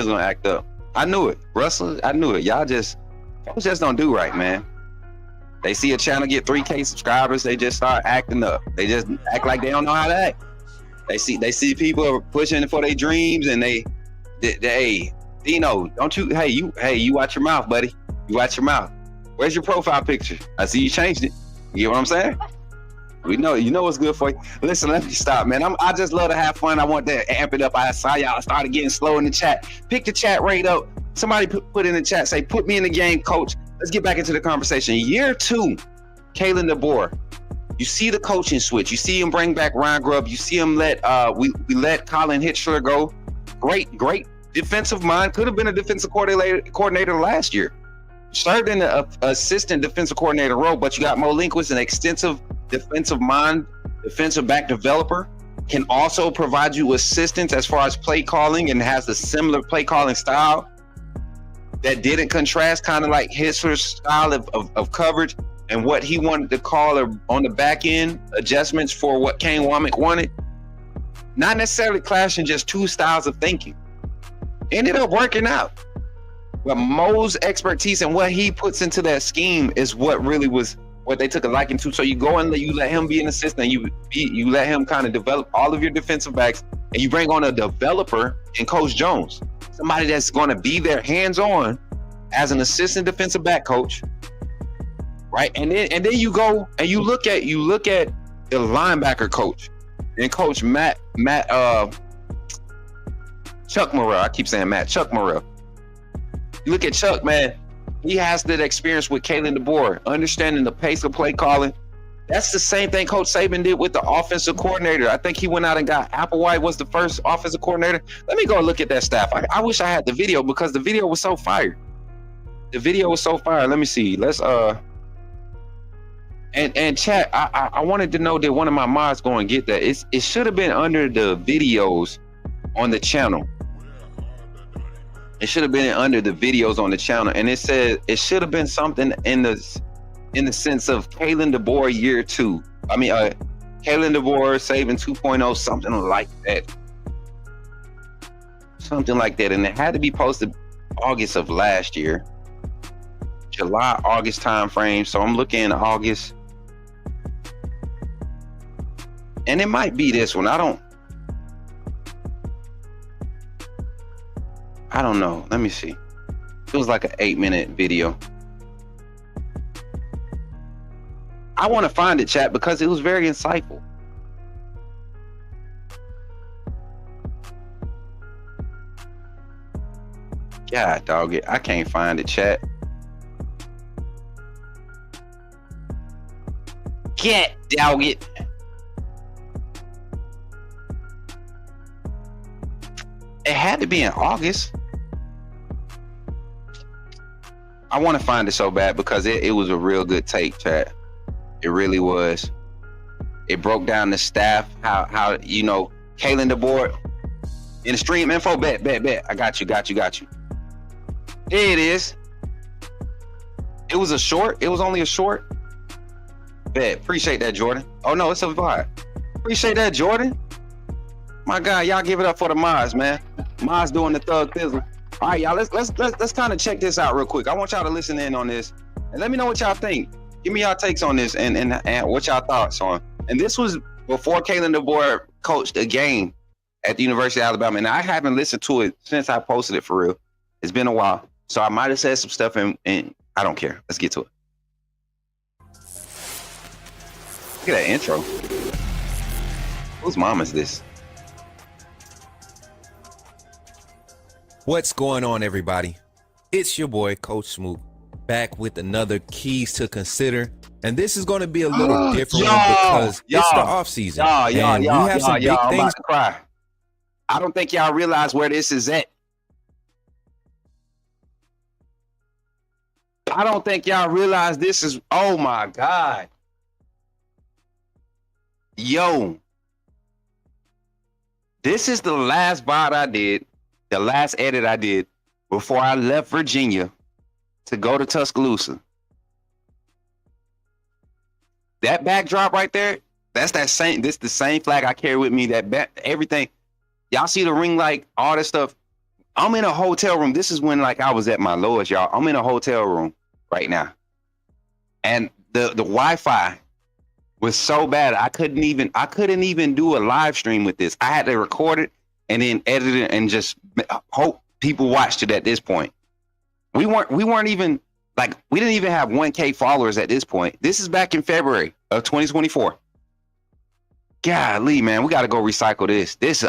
it. Russell, I knew it. Y'all just don't do right, man. They see a channel get 3K subscribers, they just start acting up. They just act like they don't know how to act. They see people pushing for their dreams, and they Dino, don't you? Hey, you watch your mouth, buddy. You watch your mouth. Where's your profile picture? I see you changed it. You get what I'm saying? We know, you know what's good for you. Listen, let me stop, man. I just love to have fun. I want to amp it up. I saw y'all started getting slow in the chat. Pick the chat rate up. Somebody put in the chat, say, put me in the game, coach. Let's get back into the conversation. Year 2, Kalen Deboer. You see the coaching switch. You see him bring back Ryan Grubb. You see him we let Colin Hitchler go. Great defensive mind. Could have been a defensive coordinator last year. Served in the assistant defensive coordinator role, but you got Mo Linquist, an extensive defensive mind, defensive back developer, can also provide you assistance as far as play calling and has a similar play calling style that didn't contrast, kind of like Hitchler's style of coverage and what he wanted to call on the back end adjustments for what Kane Womack wanted. Not necessarily clashing, just two styles of thinking. Ended up working out. But Mo's expertise and what he puts into that scheme is what really was what they took a liking to. So you go and you let him be an assistant. You let him kind of develop all of your defensive backs and you bring on a developer in Coach Jones, somebody that's going to be there hands-on as an assistant defensive back coach, right? And then you go and you look at the linebacker coach and Coach Chuck Morrell. I keep saying Matt. Chuck Morrell. You look at Chuck, man. He has that experience with Kalen Deboer, understanding the pace of play calling. That's the same thing Coach Saban did with the offensive coordinator. I think he went out and got Applewhite was the first offensive coordinator. Let me go look at that staff. I wish I had the video because the video was so fire. The video was so fire. Let me see. Let's and chat. I wanted to know that one of my mods go and get that. It should have been under the videos on the channel. It should have been under the videos on the channel, and it said it should have been something in the sense of Kalen Deboer year 2. I mean, Kalen Deboer Saban 2.0, something like that. Something like that, and it had to be posted August of last year, July, August time frame. So I'm looking August, and it might be this one. I don't know. Let me see. It was like an 8-minute video. I want to find it, chat, because it was very insightful. God, dog it. I can't find it, chat. Get, dog it. It had to be in August. I want to find it so bad because it was a real good take, chat. It really was. It broke down the staff, how Kalen Deboer in the stream info. Bet. I got you. There it is. It was a short. It was only a short. Bet. Appreciate that, Jordan. Oh no, it's a vibe. Appreciate that, Jordan. My God, y'all give it up for the mods, man. Mods doing the thug thizzle. All right, y'all, let's kind of check this out real quick. I want y'all to listen in on this and let me know what y'all think. Give me y'all takes on this and what y'all thoughts on. And this was before Kalen Deboer coached a game at the University of Alabama, and I haven't listened to it since I posted it for real. It's been a while, so I might have said some stuff, and I don't care. Let's get to it. Look at that intro. Whose mom is this? What's going on, everybody? It's your boy, Coach Smook, back with another Keys to Consider. And this is going to be a little different one because it's the off season. I'm about to cry. I don't think y'all realize where this is at. I don't think y'all realize this is, oh my God. Yo. This is the last VOD I did, the last edit I did before I left Virginia to go to Tuscaloosa. That backdrop right there, this the same flag I carry with me, everything. Y'all see the ring light, all this stuff. I'm in a hotel room. This is when I was at my lowest, y'all. I'm in a hotel room right now. And the Wi-Fi was so bad I couldn't even do a live stream with this. I had to record it and then edit it and just hope people watched it at this point. We weren't even we didn't even have 1K followers at this point. This is back in February of 2024. Golly, man, we got to go recycle this. This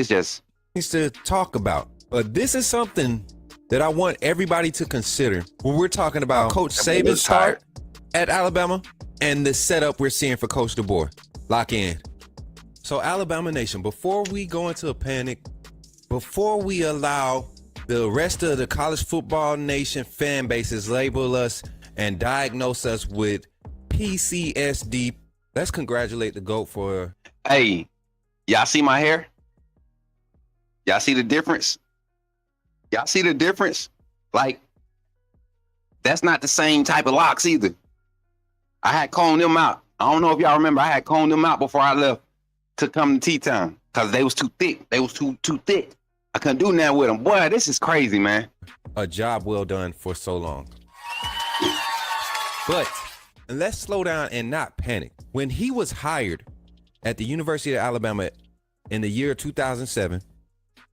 just needs to talk about. But this is something that I want everybody to consider when we're talking about Coach Saban's start at Alabama and the setup we're seeing for Coach Deboer. Lock in. So Alabama Nation, before we go into a panic, before we allow the rest of the college football nation fan bases label us and diagnose us with PCSD, let's congratulate the GOAT for... Hey, y'all see my hair? Y'all see the difference? Y'all see the difference? That's not the same type of locks either. I had combed them out. I don't know if y'all remember, I had combed them out before I left to come to T-Town because they was too thick. They was too thick. I couldn't do nothing with them. Boy, this is crazy, man. A job well done for so long. But let's slow down and not panic. When he was hired at the University of Alabama in the year 2007.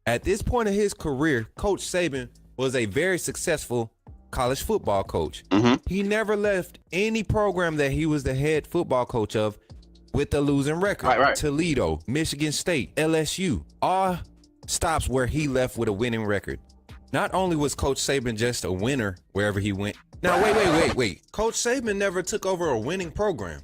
At this point of his career, Coach Saban was a very successful college football coach. He never left any program that he was the head football coach of with a losing record. Right. Toledo, Michigan State, LSU, all stops where he left with a winning record. Not only was Coach Saban just a winner wherever he went. Now, wait. Coach Saban never took over a winning program.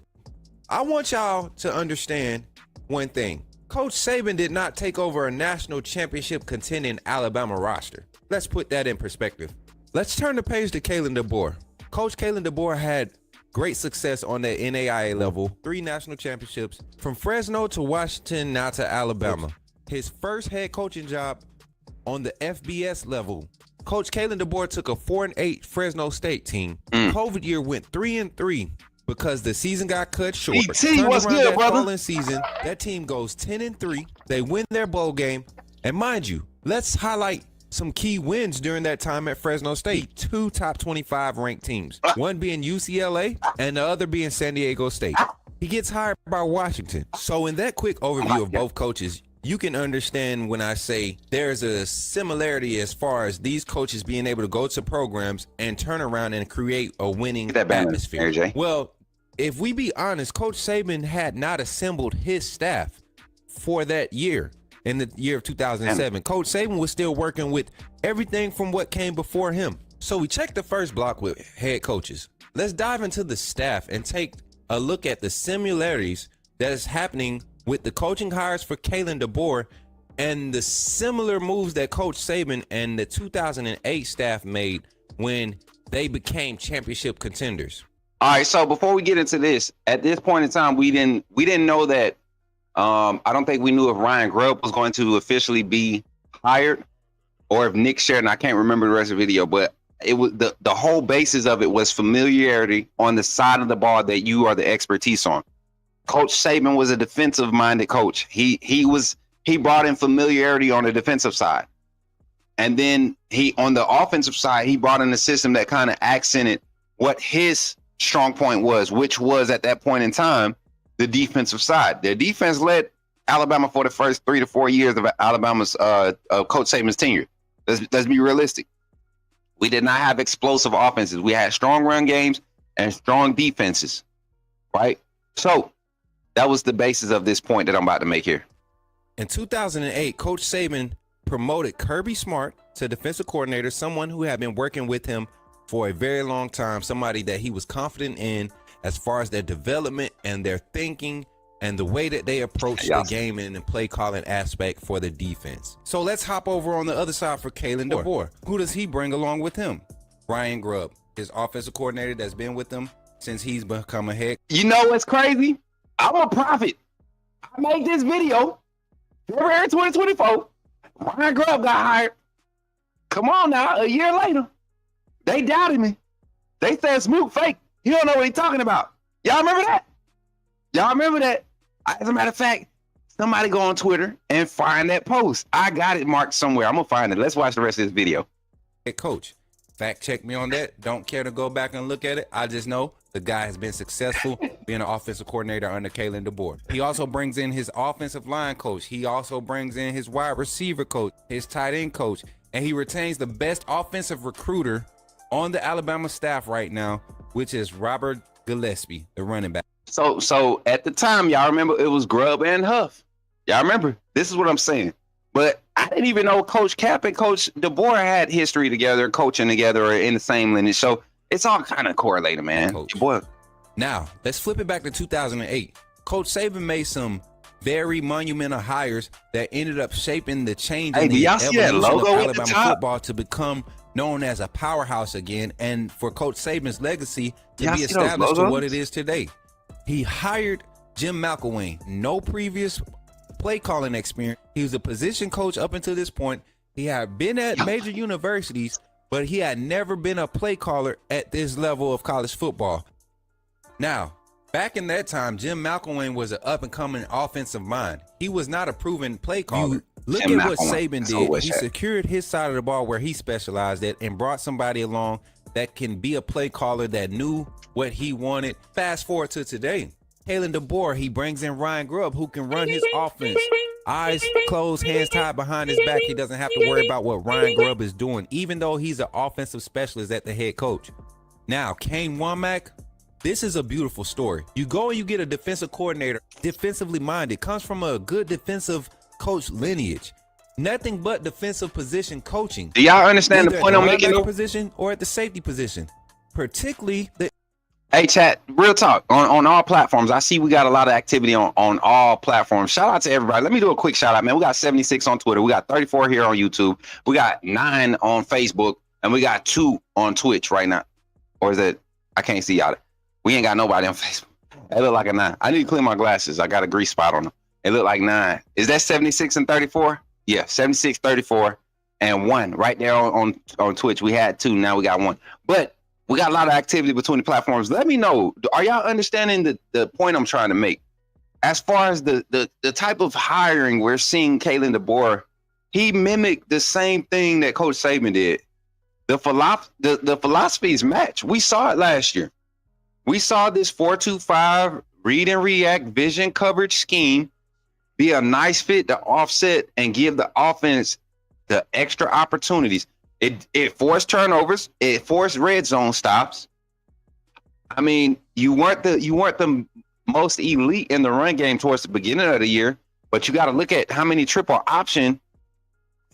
I want y'all to understand one thing. Coach Saban did not take over a national championship contending Alabama roster. Let's put that in perspective. Let's turn the page to Kalen Deboer. Coach Kalen Deboer had great success on the NAIA level, 3 national championships, from Fresno to Washington, now to Alabama. His first head coaching job on the FBS level, Coach Kalen Deboer took a 4-8 Fresno State team. COVID year went 3-3 because the season got cut short. What's good, brother? Following season, that team goes 10-3. They win their bowl game, and mind you, let's highlight some key wins during that time at Fresno State. 2 top 25 ranked teams, one being UCLA and the other being San Diego State. He gets hired by Washington. So in that quick overview of both coaches, you can understand when I say there's a similarity as far as these coaches being able to go to programs and turn around and create a winning atmosphere. AJ. Well, if we be honest, Coach Saban had not assembled his staff for that year. In the year of 2007, Coach Saban was still working with everything from what came before him. So we checked the first block with head coaches. Let's dive into the staff and take a look at the similarities that is happening with the coaching hires for Kalen Deboer and the similar moves that Coach Saban and the 2008 staff made when they became championship contenders. All right, so before we get into this, at this point in time, we didn't know that. I don't think we knew if Ryan Grubb was going to officially be hired or if Nick Sheridan. I can't remember the rest of the video, but it was the whole basis of it was familiarity on the side of the ball that you are the expertise on. Coach Saban was a defensive-minded coach. He brought in familiarity on the defensive side, and then on the offensive side, he brought in a system that kind of accented what his strong point was, which was at that point in time the defensive side. Their defense led Alabama for the first 3 to 4 years of Alabama's Coach Saban's tenure. Let's be realistic. We did not have explosive offenses. We had strong run games and strong defenses, right? So that was the basis of this point that I'm about to make here. In 2008, Coach Saban promoted Kirby Smart to defensive coordinator, someone who had been working with him for a very long time, somebody that he was confident in as far as their development and their thinking and the way that they approach the game and the play calling aspect for the defense. So let's hop over on the other side for Kalen Deboer. Who does he bring along with him? Ryan Grubb, his offensive coordinator that's been with him since he's become a head. You know what's crazy? I'm a prophet. I made this video February 2024. Ryan Grubb got hired. Come on now, a year later, they doubted me. They said Smook fake. He don't know what he's talking about. Y'all remember that? Y'all remember that? As a matter of fact, somebody go on Twitter and find that post. I got it marked somewhere. I'm going to find it. Let's watch the rest of this video. Hey, Coach, fact check me on that. Don't care to go back and look at it. I just know the guy has been successful being an offensive coordinator under Kalen Deboer. He also brings in his offensive line coach. He also brings in his wide receiver coach, his tight end coach, and he retains the best offensive recruiter on the Alabama staff right now, which is Robert Gillespie, the running back. So at the time, y'all remember it was Grubb and Huff. Y'all remember? This is what I'm saying. But I didn't even know Coach Cap and Coach DeBoer had history together, coaching together, or in the same lineage. So it's all kind of correlated, man. Boy. Now, let's flip it back to 2008. Coach Saban made some very monumental hires that ended up shaping the change in the evolution of Alabama football to become known as a powerhouse again, and for Coach Saban's legacy to be established to what it is today. He hired Jim McElwain, no previous play calling experience. He was a position coach up until this point. He had been at major universities, but he had never been a play caller at this level of college football. Now, back in that time, Jim McElwain was an up-and-coming offensive mind. He was not a proven play caller. Look at what Saban did. He secured his side of the ball where he specialized at and brought somebody along that can be a play caller that knew what he wanted. Fast forward to today. Kalen Deboer, he brings in Ryan Grubb, who can run his offense eyes closed, hands tied behind his back. He doesn't have to worry about what Ryan Grubb is doing, even though he's an offensive specialist at the head coach. Now, Kane Womack, this is a beautiful story. You go and you get a defensive coordinator, defensively minded, comes from a good defensive coach lineage. Nothing but defensive position coaching. Do y'all understand the point I'm making? Position or at the safety position, particularly the. Hey, chat, real talk on all platforms. I see we got a lot of activity on all platforms. Shout out to everybody. Let me do a quick shout out, man. We got 76 on Twitter. We got 34 here on YouTube. We got 9 on Facebook, and we got 2 on Twitch right now. Or is it? I can't see y'all. We ain't got nobody on Facebook. It look like a 9. I need to clean my glasses. I got a grease spot on them. It look like 9. Is that 76 and 34? Yeah, 76, 34, and 1 right there on Twitch. We had 2. Now we got 1. But we got a lot of activity between the platforms. Let me know. Are y'all understanding the point I'm trying to make? As far as the type of hiring we're seeing Kalen Deboer, he mimicked the same thing that Coach Saban did. The philosophies match. We saw it last year. We saw this 4-2-5 read and react vision coverage scheme be a nice fit to offset and give the offense the extra opportunities. It forced turnovers. It forced red zone stops. I mean, you weren't the most elite in the run game towards the beginning of the year, but you got to look at how many triple option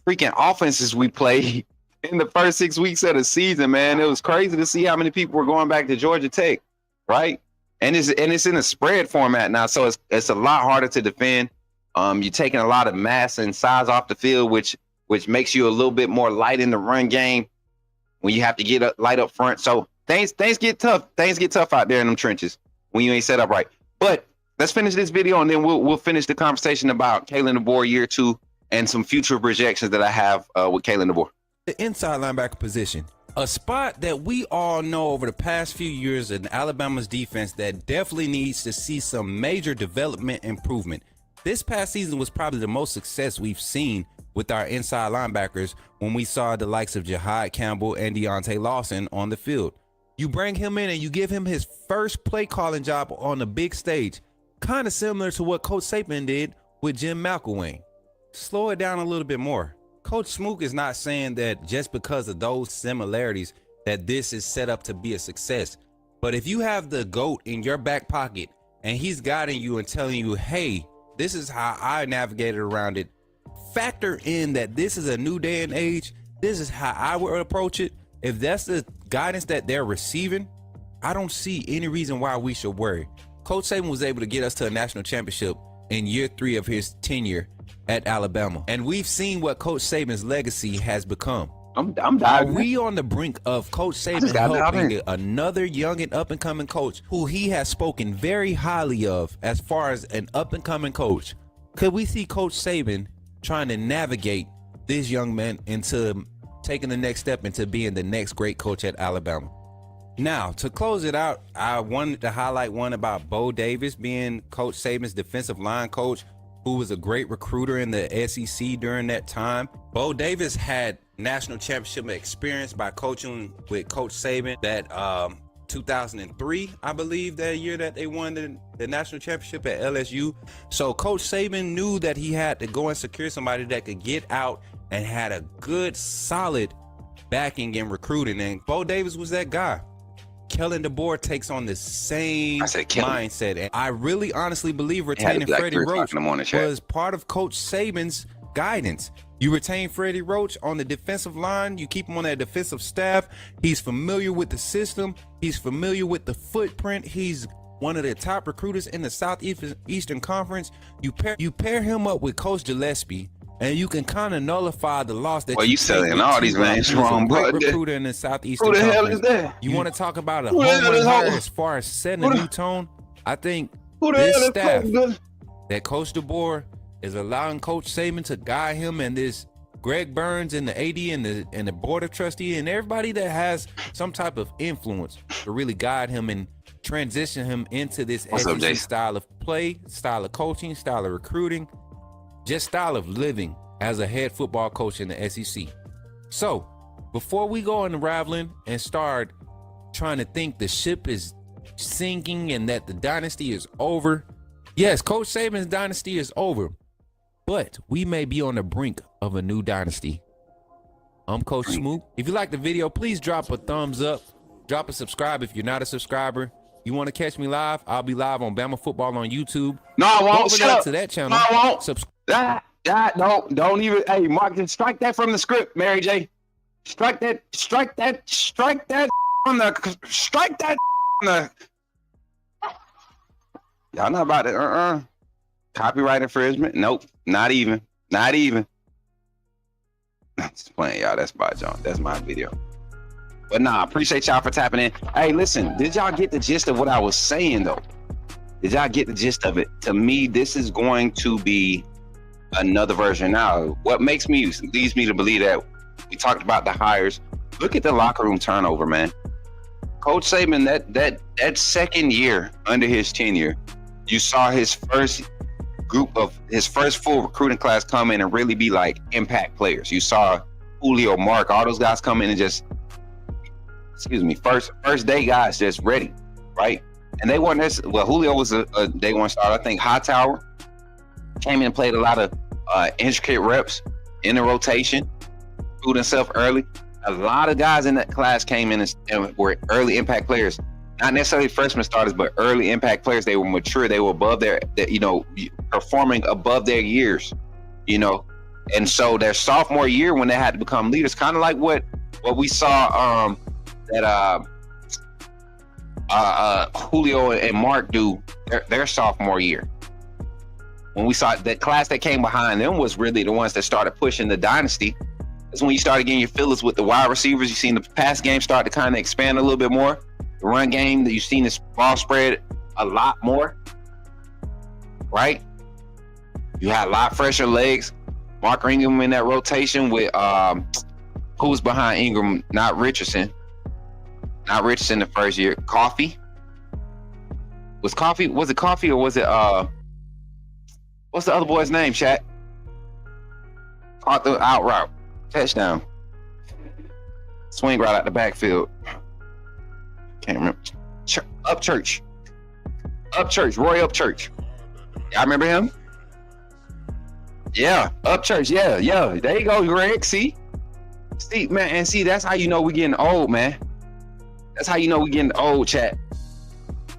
freaking offenses we played in the first 6 weeks of the season, man. It was crazy to see how many people were going back to Georgia Tech, right? And it's in a spread format now, so it's a lot harder to defend. You're taking a lot of mass and size off the field, which makes you a little bit more light in the run game when you have to get light up front. So things get tough. Things get tough out there in them trenches when you ain't set up right. But let's finish this video, and then we'll finish the conversation about Kalen Deboer year 2 and some future projections that I have with Kalen Deboer. The inside linebacker position, a spot that we all know over the past few years in Alabama's defense that definitely needs to see some major development improvement. This past season was probably the most success we've seen with our inside linebackers when we saw the likes of Jahad Campbell and Deontay Lawson on the field. You bring him in and you give him his first play calling job on the big stage, kind of similar to what Coach Saban did with Jim McElwain. Slow it down a little bit more. Coach Smook is not saying that just because of those similarities that this is set up to be a success. But if you have the GOAT in your back pocket and he's guiding you and telling you, hey, this is how I navigated around it, factor in that this is a new day and age. This is how I would approach it. If that's the guidance that they're receiving, I don't see any reason why we should worry. Coach Saban was able to get us to a national championship in year 3 of his tenure at Alabama. And we've seen what Coach Saban's legacy has become. I'm Are we on the brink of Coach Saban helping another young and up-and-coming coach who he has spoken very highly of as far as an up-and-coming coach? Could we see Coach Saban trying to navigate this young man into taking the next step into being the next great coach at Alabama? Now, to close it out, I wanted to highlight one about Bo Davis being Coach Saban's defensive line coach, who was a great recruiter in the SEC during that time. Bo Davis had national championship experience by coaching with Coach Saban that 2003, I believe, that year that they won the national championship at LSU. So Coach Saban knew that he had to go and secure somebody that could get out and had a good, solid backing and recruiting. And Bo Davis was that guy. Kalen Deboer takes on the same mindset. And I really honestly believe retaining Freddie Roach was part of Coach Saban's guidance. You retain Freddie Roach on the defensive line. You keep him on that defensive staff. He's familiar with the system. He's familiar with the footprint. He's one of the top recruiters in the Southeastern Conference. You pair him up with Coach Gillespie, and you can kind of nullify the loss that you selling all these names wrong, bro. Recruiter in the Southeastern Conference. Who the hell is that? You want to talk about a home run hire as far as setting a new tone? I think this staff that Coach Deboer is allowing Coach Saban to guide him, and this Greg Burns and the AD and the board of trustee and everybody that has some type of influence to really guide him and transition him into this SEC style of play, style of coaching, style of recruiting, just style of living as a head football coach in the SEC. So before we go unraveling and start trying to think the ship is sinking and that the dynasty is over, yes, Coach Saban's dynasty is over. but we may be on the brink of a new dynasty. I'm Coach Smook. If you like the video, please drop a thumbs up. Drop a subscribe if you're not a subscriber. You want to catch me live? I'll be live on Bama Football on YouTube. No, I won't. Go over Shut there up. to that channel. No, I won't. Don't even. Hey, Mark, just strike that from the script, Mary J. Strike that on the. Y'all not about it. Copyright infringement? Nope. Not even. I'm just playing, y'all. That's by John. That's my video. But nah, appreciate y'all for tapping in. Hey, listen, did y'all get the gist of what I was saying, though? Did y'all get the gist of it? To me, this is going to be another version. Now, what leads me to believe that we talked about the hires. Look at the locker room turnover, man. Coach Saban, that second year under his tenure, you saw his first full recruiting class come in and really be like impact players. You saw Julio, Mark, all those guys come in and just, first day guys just ready, right? And they weren't necessarily, well, Julio was a day one starter. I think Hightower came in and played a lot of intricate reps in the rotation, proved himself early. A lot of guys in that class came in and were early impact players. Not necessarily freshman starters, but early impact players. They were mature. They were above performing above their years, And so their sophomore year, when they had to become leaders, kind of like what we saw that Julio and Mark do their sophomore year. When we saw that class that came behind them was really the ones that started pushing the dynasty. That's when you started getting your feelers with the wide receivers. You've seen the pass game start to kind of expand a little bit more. The run game, that you've seen this ball spread a lot more, right? You had a lot fresher legs. Mark Ingram in that rotation with who was behind Ingram? Not Richardson the first year. Was it Coffee or was it what's the other boy's name, Chat? Caught the out route. Touchdown. Swing right out the backfield. Can't remember. Upchurch. Roy Upchurch. Y'all remember him? Yeah, Upchurch. Yeah. There you go, Greg. See, man, and see, that's how you know we're getting old, man. That's how you know we're getting old, Chat.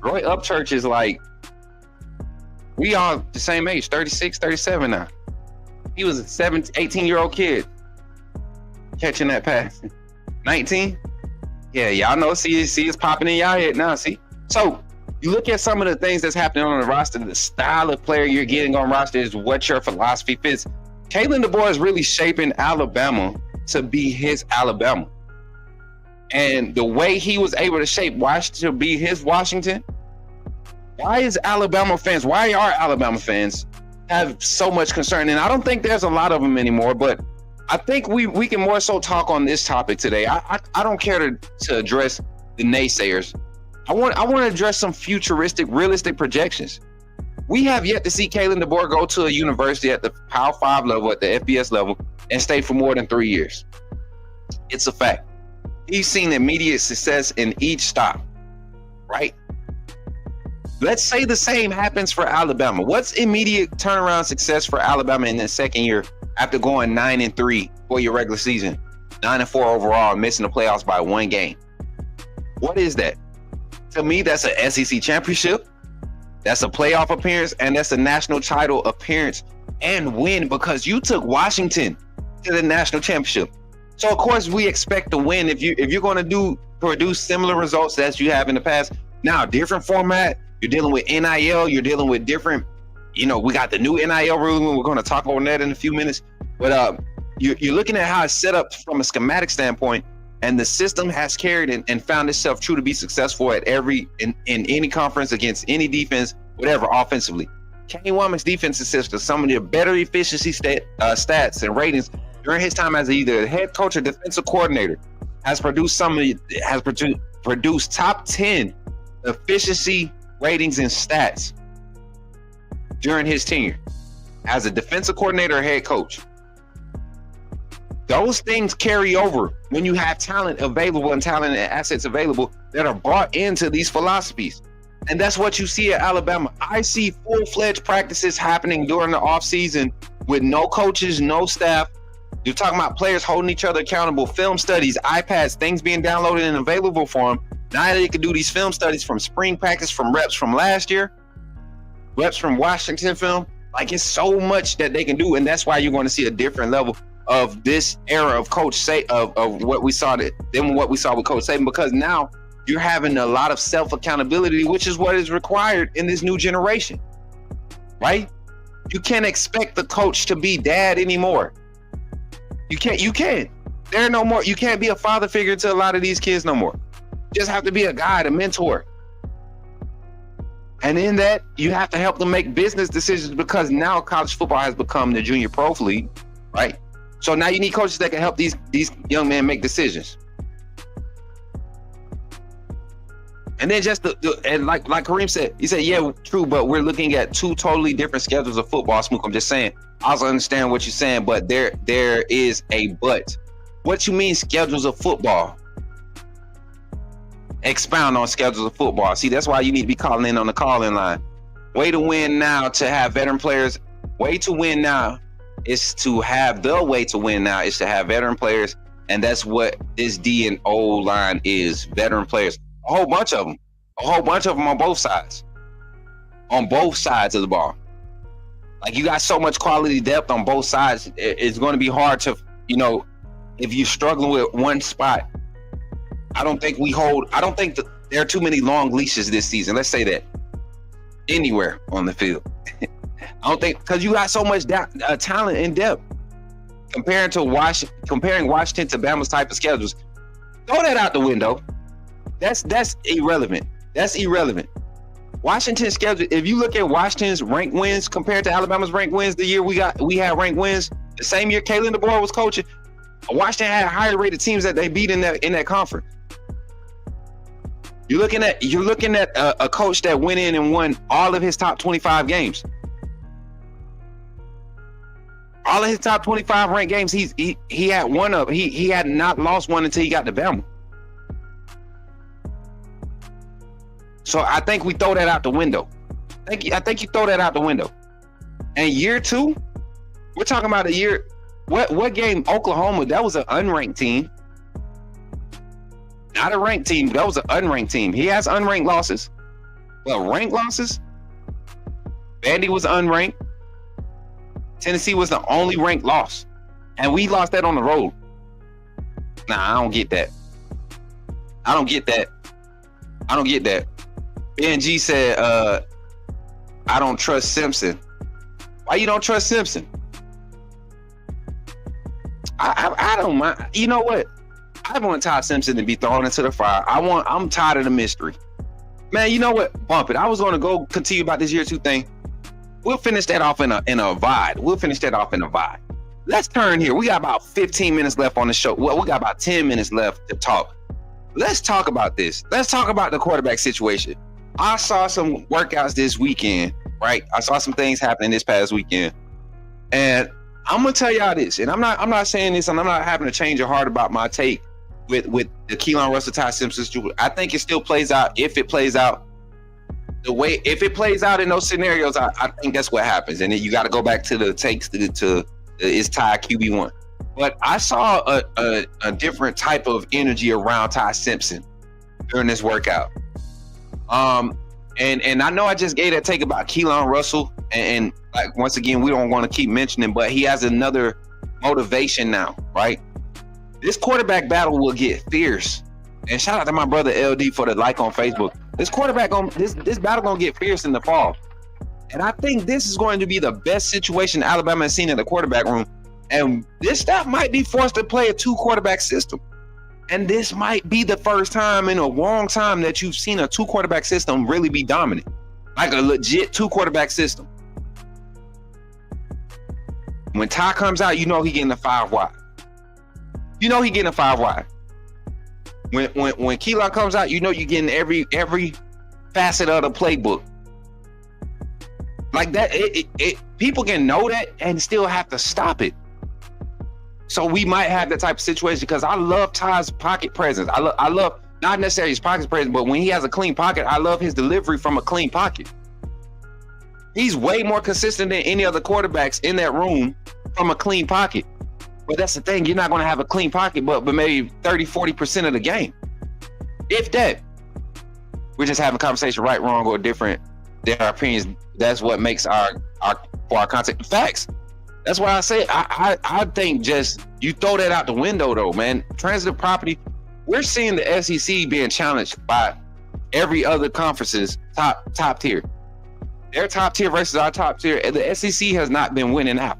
Roy Upchurch is like, we all the same age, 36, 37 now. He was a 18-year-old kid catching that pass. 19? Yeah, y'all know, see it's popping in y'all head now, see? So, you look at some of the things that's happening on the roster, the style of player you're getting on roster is what your philosophy fits. Kalen Deboer is really shaping Alabama to be his Alabama. And the way he was able to shape Washington to be his Washington, why are Alabama fans have so much concern? And I don't think there's a lot of them anymore, but I think we can more so talk on this topic today. I don't care to address the naysayers. I want to address some futuristic, realistic projections. We have yet to see Kalen Deboer go to a university at the Power 5 level, at the FBS level, and stay for more than 3 years. It's a fact. He's seen immediate success in each stop, right? Let's say the same happens for Alabama. What's immediate turnaround success for Alabama in the second year after going 9-3 for your regular season, 9-4 overall, and missing the playoffs by 1 game? What is that? To me, that's an SEC championship. That's a playoff appearance, and that's a national title appearance and win, because you took Washington to the national championship. So of course we expect to win if you're going to produce similar results as you have in the past. Now, different format. You're dealing with NIL. You're dealing with different. We got the new NIL ruling. We're going to talk on that in a few minutes. But you're looking at how it's set up from a schematic standpoint, and the system has carried and found itself true to be successful at in any conference against any defense, whatever, offensively. Kenny Womack's defense assists to some of the better efficiency stats and ratings during his time as either head coach or defensive coordinator. Has produced produced top 10 efficiency ratings and stats during his tenure as a defensive coordinator or head coach. Those things carry over when you have talent available and talent and assets available that are brought into these philosophies. And that's what you see at Alabama. I see full-fledged practices happening during the offseason with no coaches, no staff. You're talking about players holding each other accountable, film studies, iPads, things being downloaded and available for them. Now they can do these film studies from spring practice, from reps from last year, reps from Washington film. Like, it's so much that they can do, and that's why you're going to see a different level of this era of of what we saw than what we saw with Coach Saban, because now you're having a lot of self-accountability, which is what is required in this new generation, right? You can't expect the coach to be dad anymore. You can't. There are no more. You can't be a father figure to a lot of these kids no more. You just have to be a guide, a mentor. And in that, you have to help them make business decisions, because now college football has become the junior pro league, right? So now you need coaches that can help these young men make decisions. And then just and like Kareem said, he said, yeah, true, but we're looking at two totally different schedules of football, Smook. I'm just saying, I also understand what you're saying, but there is a but. What you mean schedules of football? Expound on schedules of football. See, that's why you need to be calling in on the call-in line. Way to win now to have veteran players. Way to win now is to have veteran players, and that's what this D and O line is, veteran players. A whole bunch of them on both sides of the ball. Like, you got so much quality depth on both sides. It's going to be hard to, if you're struggling with one spot. I don't think that there are too many long leashes this season. Let's say that anywhere on the field. I don't think, because you got so much talent and depth. Comparing Washington to Bama's type of schedules, throw that out the window. That's irrelevant. That's irrelevant. Washington's schedule, if you look at Washington's ranked wins compared to Alabama's ranked wins, the year we had ranked wins, the same year Kalen Deboer was coaching, Washington had higher rated teams that they beat in that conference. You're looking at a coach that went in and won all of his top 25 games. All of his top 25 ranked games, he had one of. He had not lost one until he got to Bama. So I think we throw that out the window. I think you throw that out the window. And year two, we're talking about a year. What game? Oklahoma, that was an unranked team. Not a ranked team. That was an unranked team. He has unranked losses. Well, ranked losses. Vandy was unranked. Tennessee was the only ranked loss. And we lost that on the road. Nah, I don't get that. I don't get that. BNG said, I don't trust Simpson. Why you don't trust Simpson? I don't mind. You know what? I want Todd Simpson to be thrown into the fire. I'm tired of the mystery. Man, you know what? Bump it. I was going to go continue about this year two thing. We'll finish that off in a vibe. Let's turn here. We got about 15 minutes left on the show. Well, we got about 10 minutes left to talk. Let's talk about this. Let's talk about the quarterback situation. I saw some workouts this weekend, right? I saw some things happening this past weekend. And I'm gonna tell y'all this, and I'm not saying this, and I'm not having to change your heart about my take with the Keelan Russell, Ty Simpson. I think it still plays out. If it plays out in those scenarios, I think that's what happens. And then you got to go back to the takes to is Ty QB1. But I saw a different type of energy around Ty Simpson during this workout. And I know I just gave that take about Keelan Russell, and like, once again, we don't want to keep mentioning, but he has another motivation now, right? This quarterback battle will get fierce. And shout out to my brother LD for the like on Facebook. This battle gonna get fierce in the fall. And I think this is going to be the best situation Alabama has seen in the quarterback room. And this staff might be forced to play a 2-quarterback system. And this might be the first time in a long time that you've seen a 2-quarterback system really be dominant. Like a legit 2-quarterback system. When Ty comes out, you know he getting a 5 wide. When Keelan comes out, you know you're getting every facet of the playbook. Like that, people can know that and still have to stop it. So we might have that type of situation, because I love Ty's pocket presence. I love not necessarily his pocket presence, but when he has a clean pocket, I love his delivery from a clean pocket. He's way more consistent than any other quarterbacks in that room from a clean pocket. But that's the thing. You're not going to have a clean pocket, but maybe 30, 40% of the game. If that. We're just having a conversation, right, wrong, or different than our opinions. That's what makes our content facts. That's why I say I think just you throw that out the window though, man. Transitive property. We're seeing the SEC being challenged by every other conference's top tier. Their top tier versus our top tier, and the SEC has not been winning out.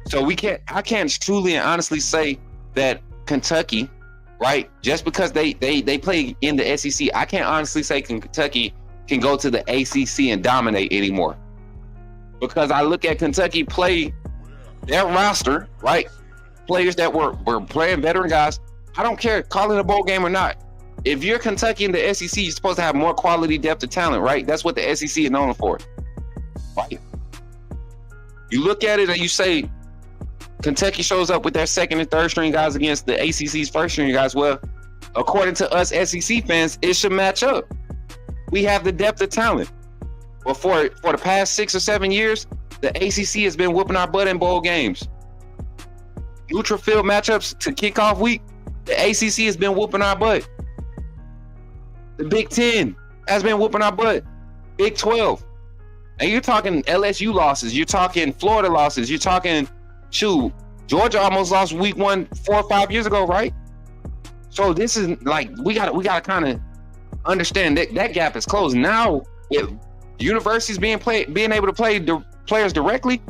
So I can't truly and honestly say that Kentucky, right? Just because they play in the SEC, I can't honestly say Kentucky can go to the ACC and dominate anymore. Because I look at Kentucky play their roster, right? Players that were playing veteran guys. I don't care calling a bowl game or not. If you're Kentucky in the SEC, you're supposed to have more quality depth of talent, right? That's what the SEC is known for. Right? You look at it and you say, Kentucky shows up with their second and third string guys against the ACC's first string guys. Well, according to us SEC fans, it should match up. We have the depth of talent. But for the past 6 or 7 years, the ACC has been whooping our butt in bowl games. Neutral field matchups to kickoff week, the ACC has been whooping our butt. The Big Ten has been whooping our butt. Big 12. And you're talking LSU losses. You're talking Florida losses. You're talking, Georgia almost lost week 1 4 or 5 years ago, right? So this is like, we gotta kind of understand that gap is closed. Now, if universities being able to play the players directly,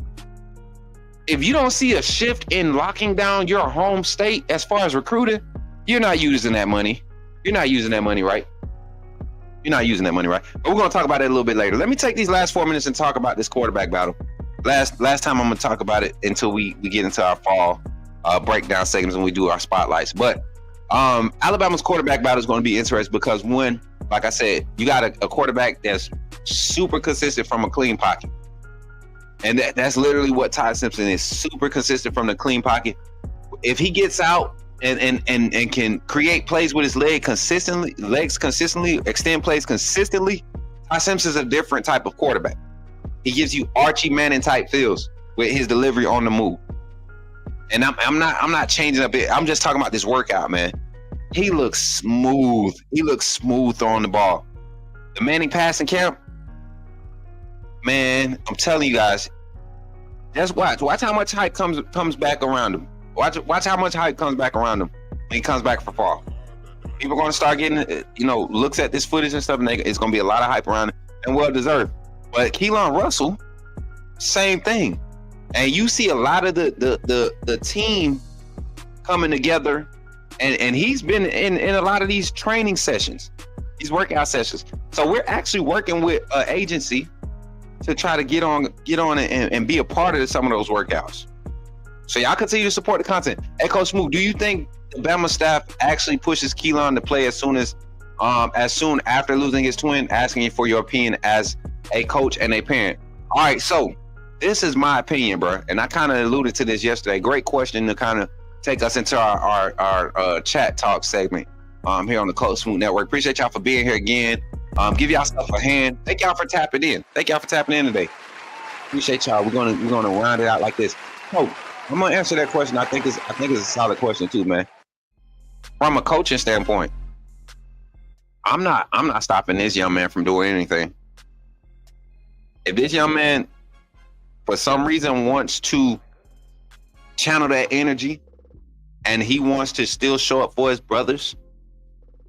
if you don't see a shift in locking down your home state as far as recruiting, you're not using that money. You're not using that money, right? You're not using that money, right? But we're going to talk about it a little bit later. Let me take these last 4 minutes and talk about this quarterback battle. Last time I'm going to talk about it until we get into our fall breakdown segments and we do our spotlights. But Alabama's quarterback battle is going to be interesting because one, like I said, you got a quarterback that's super consistent from a clean pocket. And that's literally what Ty Simpson is, super consistent from the clean pocket. If he gets out and can create plays with his legs consistently, extend plays consistently, Ty Simpson's a different type of quarterback. He gives you Archie Manning type feels with his delivery on the move. And I'm not changing up it. I'm just talking about this workout, man. He looks smooth. He looks smooth throwing the ball. The Manning passing camp, man, I'm telling you guys, just watch how much hype comes back around him. Watch how much hype comes back around him when he comes back for fall. People are going to start getting, looks at this footage and stuff, and it's going to be a lot of hype around it, and well deserved. But Keelan Russell, same thing. And you see a lot of the team coming together, and he's been in a lot of these training sessions, these workout sessions. So we're actually working with an agency to try to get on and be a part of some of those workouts. So y'all continue to support the content. Hey, Coach Smook, do you think the Bama staff actually pushes Keelan to play as soon after losing his twin? Asking you for your opinion as a coach and a parent. All right, so this is my opinion, bro, and I kind of alluded to this yesterday. Great question to kind of take us into our chat talk segment here on the Coach Smook Network. Appreciate y'all for being here again. Give y'all stuff a hand. Thank y'all for tapping in. Today. Appreciate y'all. We're gonna round it out like this. Oh, I'm gonna answer that question. I think it's a solid question too, man. From a coaching standpoint, I'm not stopping this young man from doing anything. If this young man, for some reason, wants to channel that energy, and he wants to still show up for his brothers,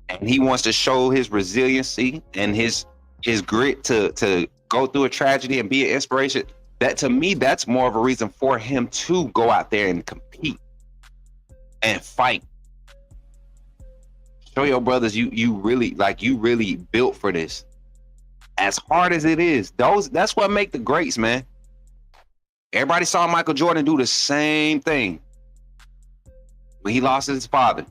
and he wants to show his resiliency and his grit to go through a tragedy and be an inspiration, that to me, that's more of a reason for him to go out there and compete and fight. Show your brothers you really built for this. As hard as it is, that's what make the greats, man. Everybody saw Michael Jordan do the same thing when he lost his father.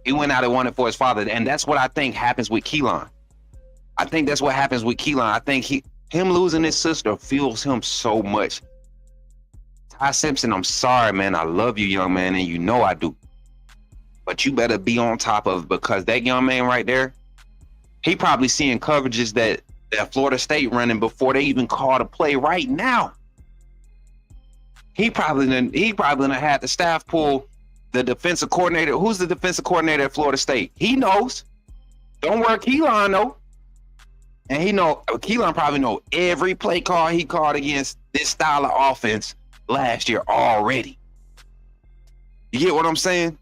He went out and won it for his father, and that's what I think happens with Keelan. I think that's what happens with Keelan. I think him losing his sister fuels him so much. Ty Simpson, I'm sorry, man. I love you, young man, and you know I do. But you better be on top of it, because that young man right there, he probably seeing coverages that that Florida State running before they even called a play right now. He probably done had the staff pull the defensive coordinator. Who's the defensive coordinator at Florida State? He knows. Don't worry, Keelan know. And Keelan probably know every play call he called against this style of offense last year already. You get what I'm saying?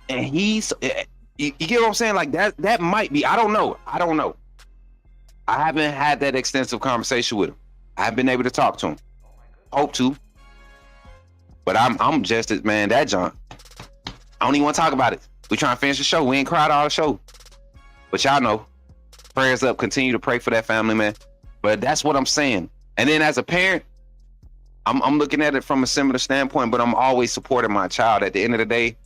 And you get what I'm saying? Like that might be, I don't know. I haven't had that extensive conversation with him. I haven't been able to talk to him. Hope to. But I'm just as, man, that John. I don't even want to talk about it. We trying to finish the show. We ain't cried all the show. But y'all know, prayers up. Continue to pray for that family, man. But that's what I'm saying. And then as a parent, I'm looking at it from a similar standpoint, but I'm always supporting my child. At the end of the day,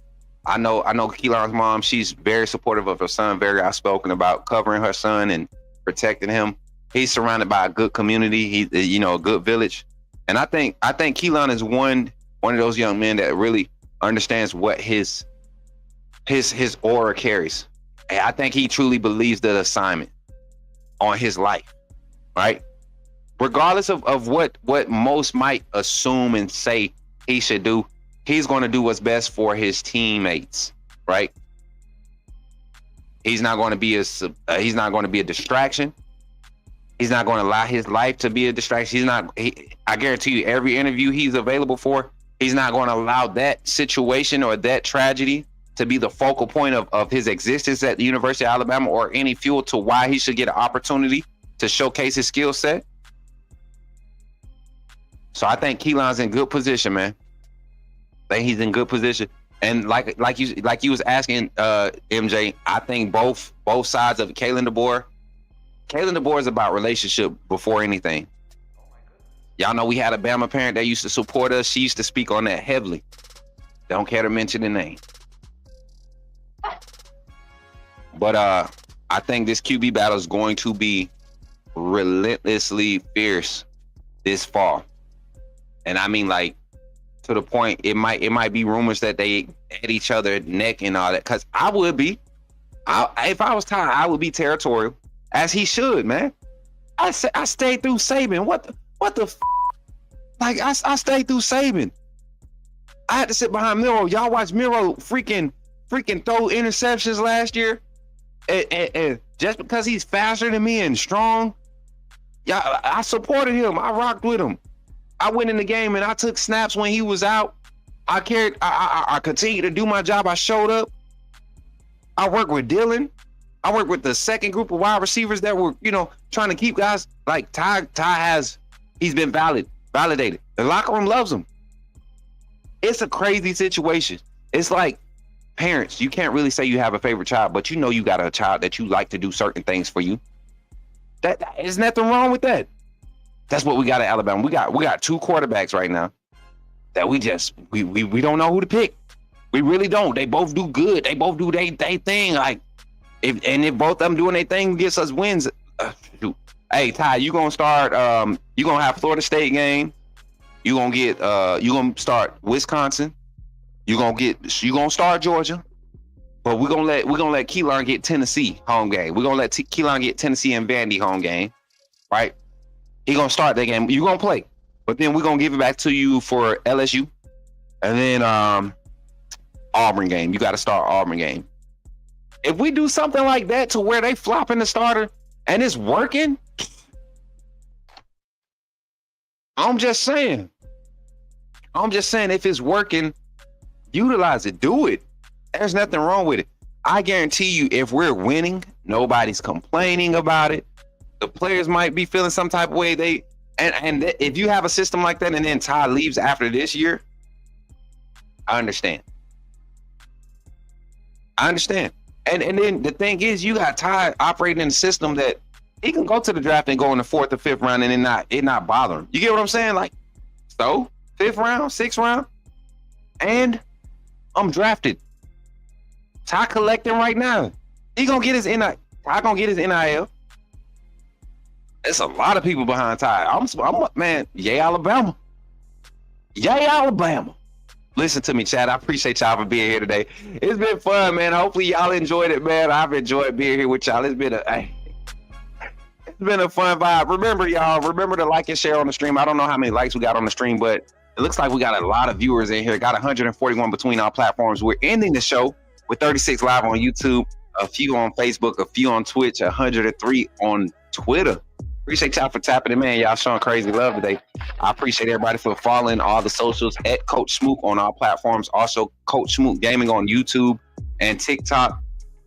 I know Keelan's mom, she's very supportive of her son, very outspoken about covering her son and protecting him. He's surrounded by a good community. He, a good village. And I think Keelan is one of those young men that really understands what his aura carries. And I think he truly believes the assignment on his life, right? Regardless of what most might assume and say he should do, he's going to do what's best for his teammates, right? He's not going to be a distraction. He's not going to allow his life to be a distraction. I guarantee you, every interview he's available for, he's not going to allow that situation or that tragedy to be the focal point of his existence at the University of Alabama or any fuel to why he should get an opportunity to showcase his skill set. So I think Keelan's in good position, man. I think he's in good position. And like you was asking, MJ, I think both sides of Kalen Deboer. Kalen Deboer is about relationship before anything. Y'all know we had a Bama parent that used to support us. She used to speak on that heavily. Don't care to mention the name. But I think this QB battle is going to be relentlessly fierce this fall. And I mean, like, to the point, it might be rumors that they at each other neck and all that. Cause I would be, if I was Ty, I would be territorial, as he should, man. I stayed through Saban. What the like I stayed through Saban. I had to sit behind Miro. Y'all watch Miro freaking throw interceptions last year, and just because he's faster than me and strong, yeah, I supported him. I rocked with him. I went in the game and I took snaps when he was out. I continued to do my job. I showed up. I worked with Dylan. I worked with the second group of wide receivers that were, trying to keep guys like Ty he's been validated. The locker room loves him. It's a crazy situation. It's like parents, you can't really say you have a favorite child, but you got a child that you like to do certain things for you. There's nothing wrong with that. That's what we got at Alabama. We got two quarterbacks right now that we don't know who to pick. We really don't. They both do good. They both do they thing. Like, if both of them doing their thing gets us wins. Hey, Ty, you gonna start? You gonna have Florida State game. You gonna start Wisconsin. You gonna start Georgia. But we're gonna let Keelan get Tennessee home game. We're gonna let Keelan get Tennessee and Vandy home game, right? He gonna start that game. You gonna play, but then we're gonna give it back to you for LSU, and then Auburn game. You got to start Auburn game. If we do something like that to where they flopping the starter and it's working, I'm just saying if it's working, utilize it, do it. There's nothing wrong with it. I guarantee you, if we're winning, nobody's complaining about it. The players might be feeling some type of way. And if you have a system like that and then Ty leaves after this year, I understand. And then the thing is, you got Ty operating in a system that he can go to the draft and go in the 4th or 5th round and it not bother him. You get what I'm saying? Like, so 5th round, 6th round, and I'm drafted. Ty collecting right now. He gonna get his NIL. Ty gonna get his NIL. There's a lot of people behind Ty. I'm man, yay Alabama. Yay Alabama. Listen to me, Chad. I appreciate y'all for being here today. It's been fun, man. Hopefully y'all enjoyed it, man. I've enjoyed being here with y'all. It's been been a fun vibe. Remember, y'all, remember to like and share on the stream. I don't know how many likes we got on the stream, but it looks like we got a lot of viewers in here. Got 141 between our platforms. We're ending the show with 36 live on YouTube, a few on Facebook, a few on Twitch, 103 on Twitter. Appreciate y'all for tapping in, man. Y'all showing crazy love today. I appreciate everybody for following all the socials at Coach Smook on all platforms. Also, Coach Smook Gaming on YouTube and TikTok.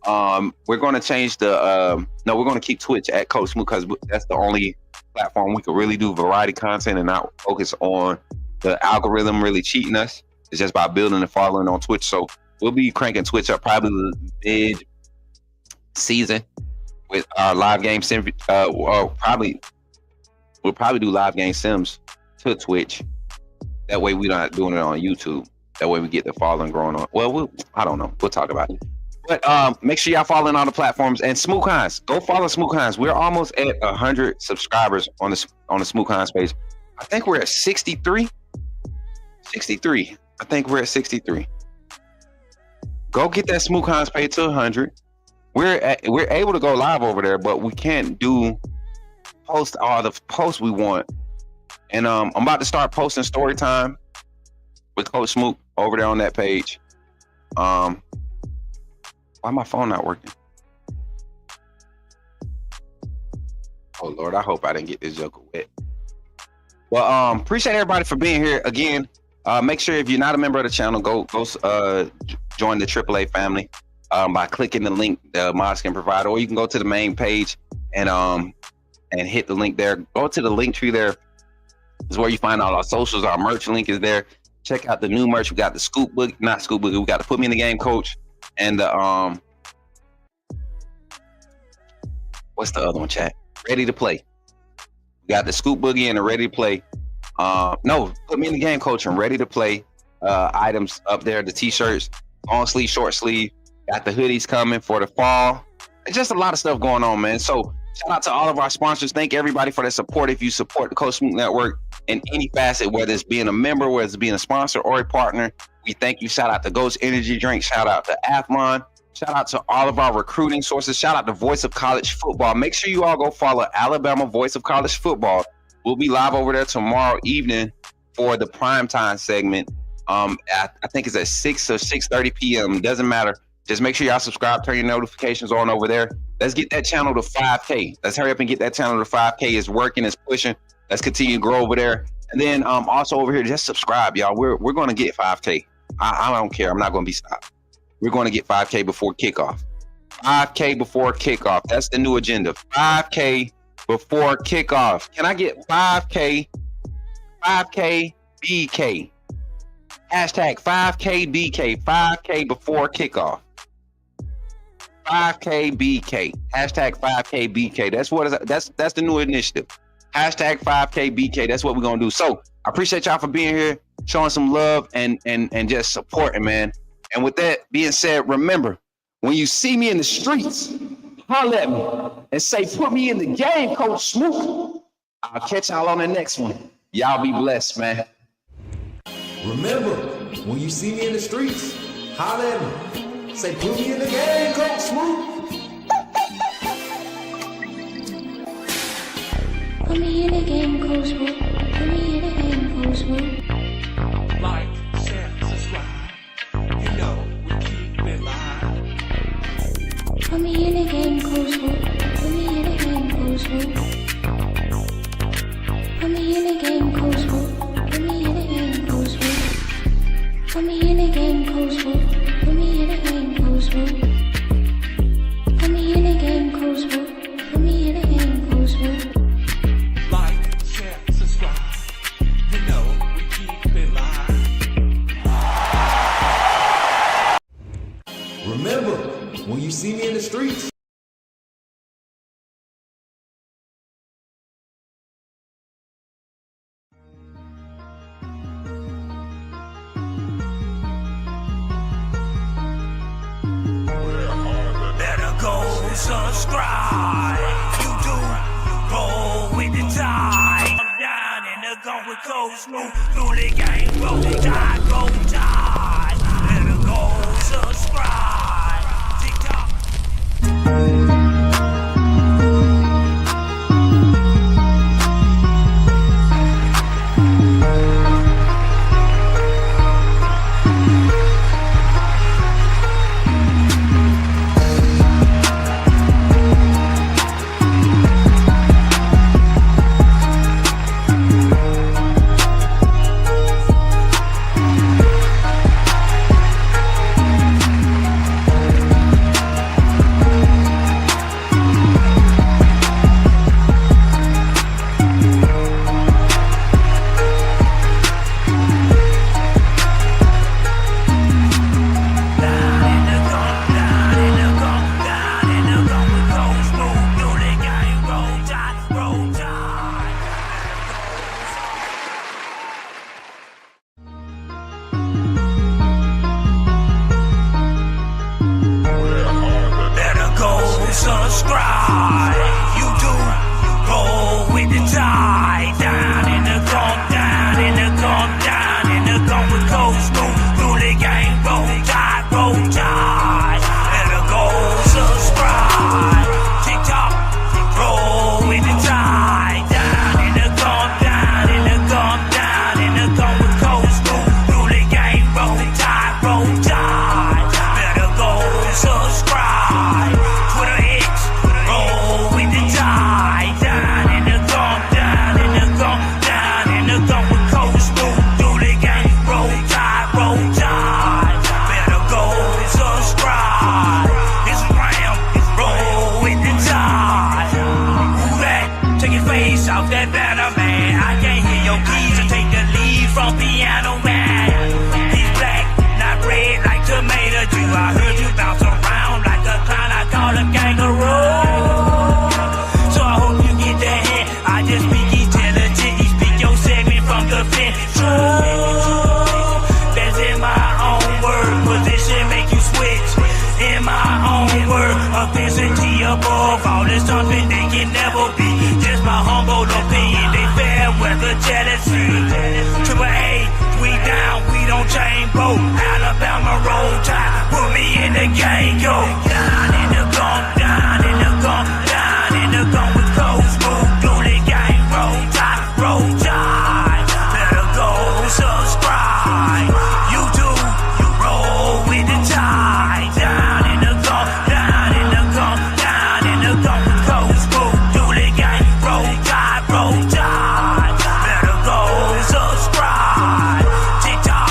We're going to change we're going to keep Twitch at Coach Smook because that's the only platform we can really do variety content and not focus on the algorithm really cheating us. It's just by building and following on Twitch. So we'll be cranking Twitch up probably mid-season with our live game sim. We'll probably do live game sims to Twitch. That way we're not doing it on YouTube. That way we get the following growing on. Well, I don't know. We'll talk about it. But make sure y'all following all the platforms and Smook Hines. Go follow Smook Hines. We're almost at 100 subscribers on the Smook Hines page. I think we're at 63. 63. I think we're at 63. Go get that Smook Hines page to 100. We're able to go live over there, but we can't post all the posts we want. And I'm about to start posting story time with Coach Smook over there on that page. Why my phone not working? Oh Lord, I hope I didn't get this joker wet. Well, appreciate everybody for being here again. Make sure if you're not a member of the channel, go join the AAA family by clicking the link the mods can provide, or you can go to the main page and hit the link there. Go to the link tree there. Is where you find all our socials. Our merch link is there. Check out the new merch. We got the scoop book, not scoop book. We got to put me in the game, coach, and the what's the other one, chat? Ready to play. We got the scoop boogie and the ready to play. No, put me in the game, coach, and ready to play items up there. The t-shirts, long sleeve, short sleeve. Got the hoodies coming for the fall. It's just a lot of stuff going on, man. So shout out to all of our sponsors. Thank everybody for their support. If you support the Coach Smook Network in any facet, whether it's being a member, whether it's being a sponsor or a partner, we thank you. Shout out to Ghost Energy Drink. Shout out to Athlon. Shout out to all of our recruiting sources. Shout out to Voice of College Football. Make sure you all go follow Alabama Voice of College Football. We'll be live over there tomorrow evening for the primetime segment. I think it's at 6 or 6:30 p.m. Doesn't matter. Just make sure y'all subscribe, turn your notifications on over there. Let's get that channel to 5K. Let's hurry up and get that channel to 5K. It's working, it's pushing. Let's continue to grow over there. And then also over here, just subscribe, y'all. We're going to get 5K. I don't care. I'm not going to be stopped. We're going to get 5K before kickoff. 5K before kickoff. That's the new agenda. 5K before kickoff. Can I get 5K? 5K BK. Hashtag 5K BK. 5K before kickoff. 5K BK. Hashtag 5K BK. That's the new initiative. Hashtag 5K BK. That's what we're gonna do. So I appreciate y'all for being here, showing some love and just supporting, man. And with that being said, remember, when you see me in the streets, holler at me and say, put me in the game, Coach Smook. I'll catch y'all on the next one. Y'all be blessed, man. Remember, when you see me in the streets, holler at me. Say, put me in the game, Coach Smook. Put me in the game, Coach Smook. Put me in the game, Coach Smook. Like, share, subscribe. You know we keep it live. Put me in the game, Coach Smook. Put me in the game, Coach Smook. Put me in the game, Coach Smook. Put me in the game, Coach Smook. Put me in the game, Coach Smook. Put me in the game, Coach Smook. Put me in the game, Coach Smook. Put me in the game, Coach Smook. Like, share, subscribe. You know we keep it live. Remember, when you see me in the streets, Better go subscribe. You do roll with the tide. I'm down in the gun with Coach Smook. Through the game, roll tide. Better go subscribe. TikTok. subscribe. You do roll with the tide. Down in the gum, down in the gum, down in the gum with Coach Smook. Through the game, roll tide, roll tide. Better go subscribe. TikTok, roll with the tide. Down in the gum, down in the gum, down in the gum with Coach Smook. Through the game, roll tide, roll tide. Better go subscribe. Twitter X, roll with the tide. Down in the gum, down in the gum, down in the gum with Coach Smook. Through the game, roll tide, roll tide. Better go subscribe. Instagram, roll with the tide. Who that? Take your face off that banner, man. I can't hear your keys to take the lead from piano, man. He's black, not red like tomato juice. I heard you bounce around like a clown. I call him kangaroo. So I hope you get that hint. I just speak intelligent. You speak your segment from the fence. True. That's in my own word. Position make you switch. In my own word. Authenticity above all. It's something they can never be. Just my humble opinion. They fair weather jealousy. Triple A, we down, we don't change boat. Alabama roll tide, put me in the game, go. Down in the gum, down in the gum, down in the gum with Coach Smook. Do the game, roll tide, roll tide. Better go subscribe. YouTube, roll with the tide. Down in the gum, down in the gum, down in the gum with Coach Smook. Do the game, roll tide, roll tide. Better go subscribe. TikTok,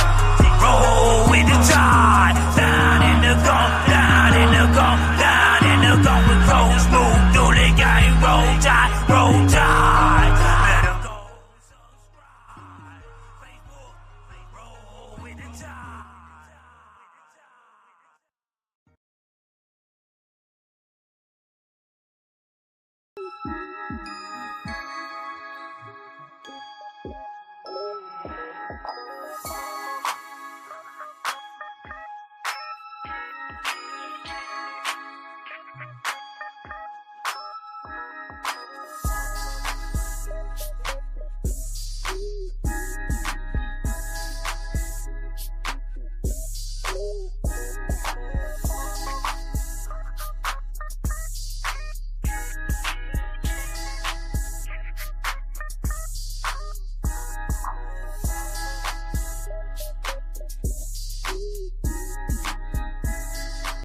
roll with the tide. Down in the gum, down in the gum, down in the gum with Coach Smook. Do the game, roll tide, roll tide. Better go subscribe. Facebook, roll with the tide.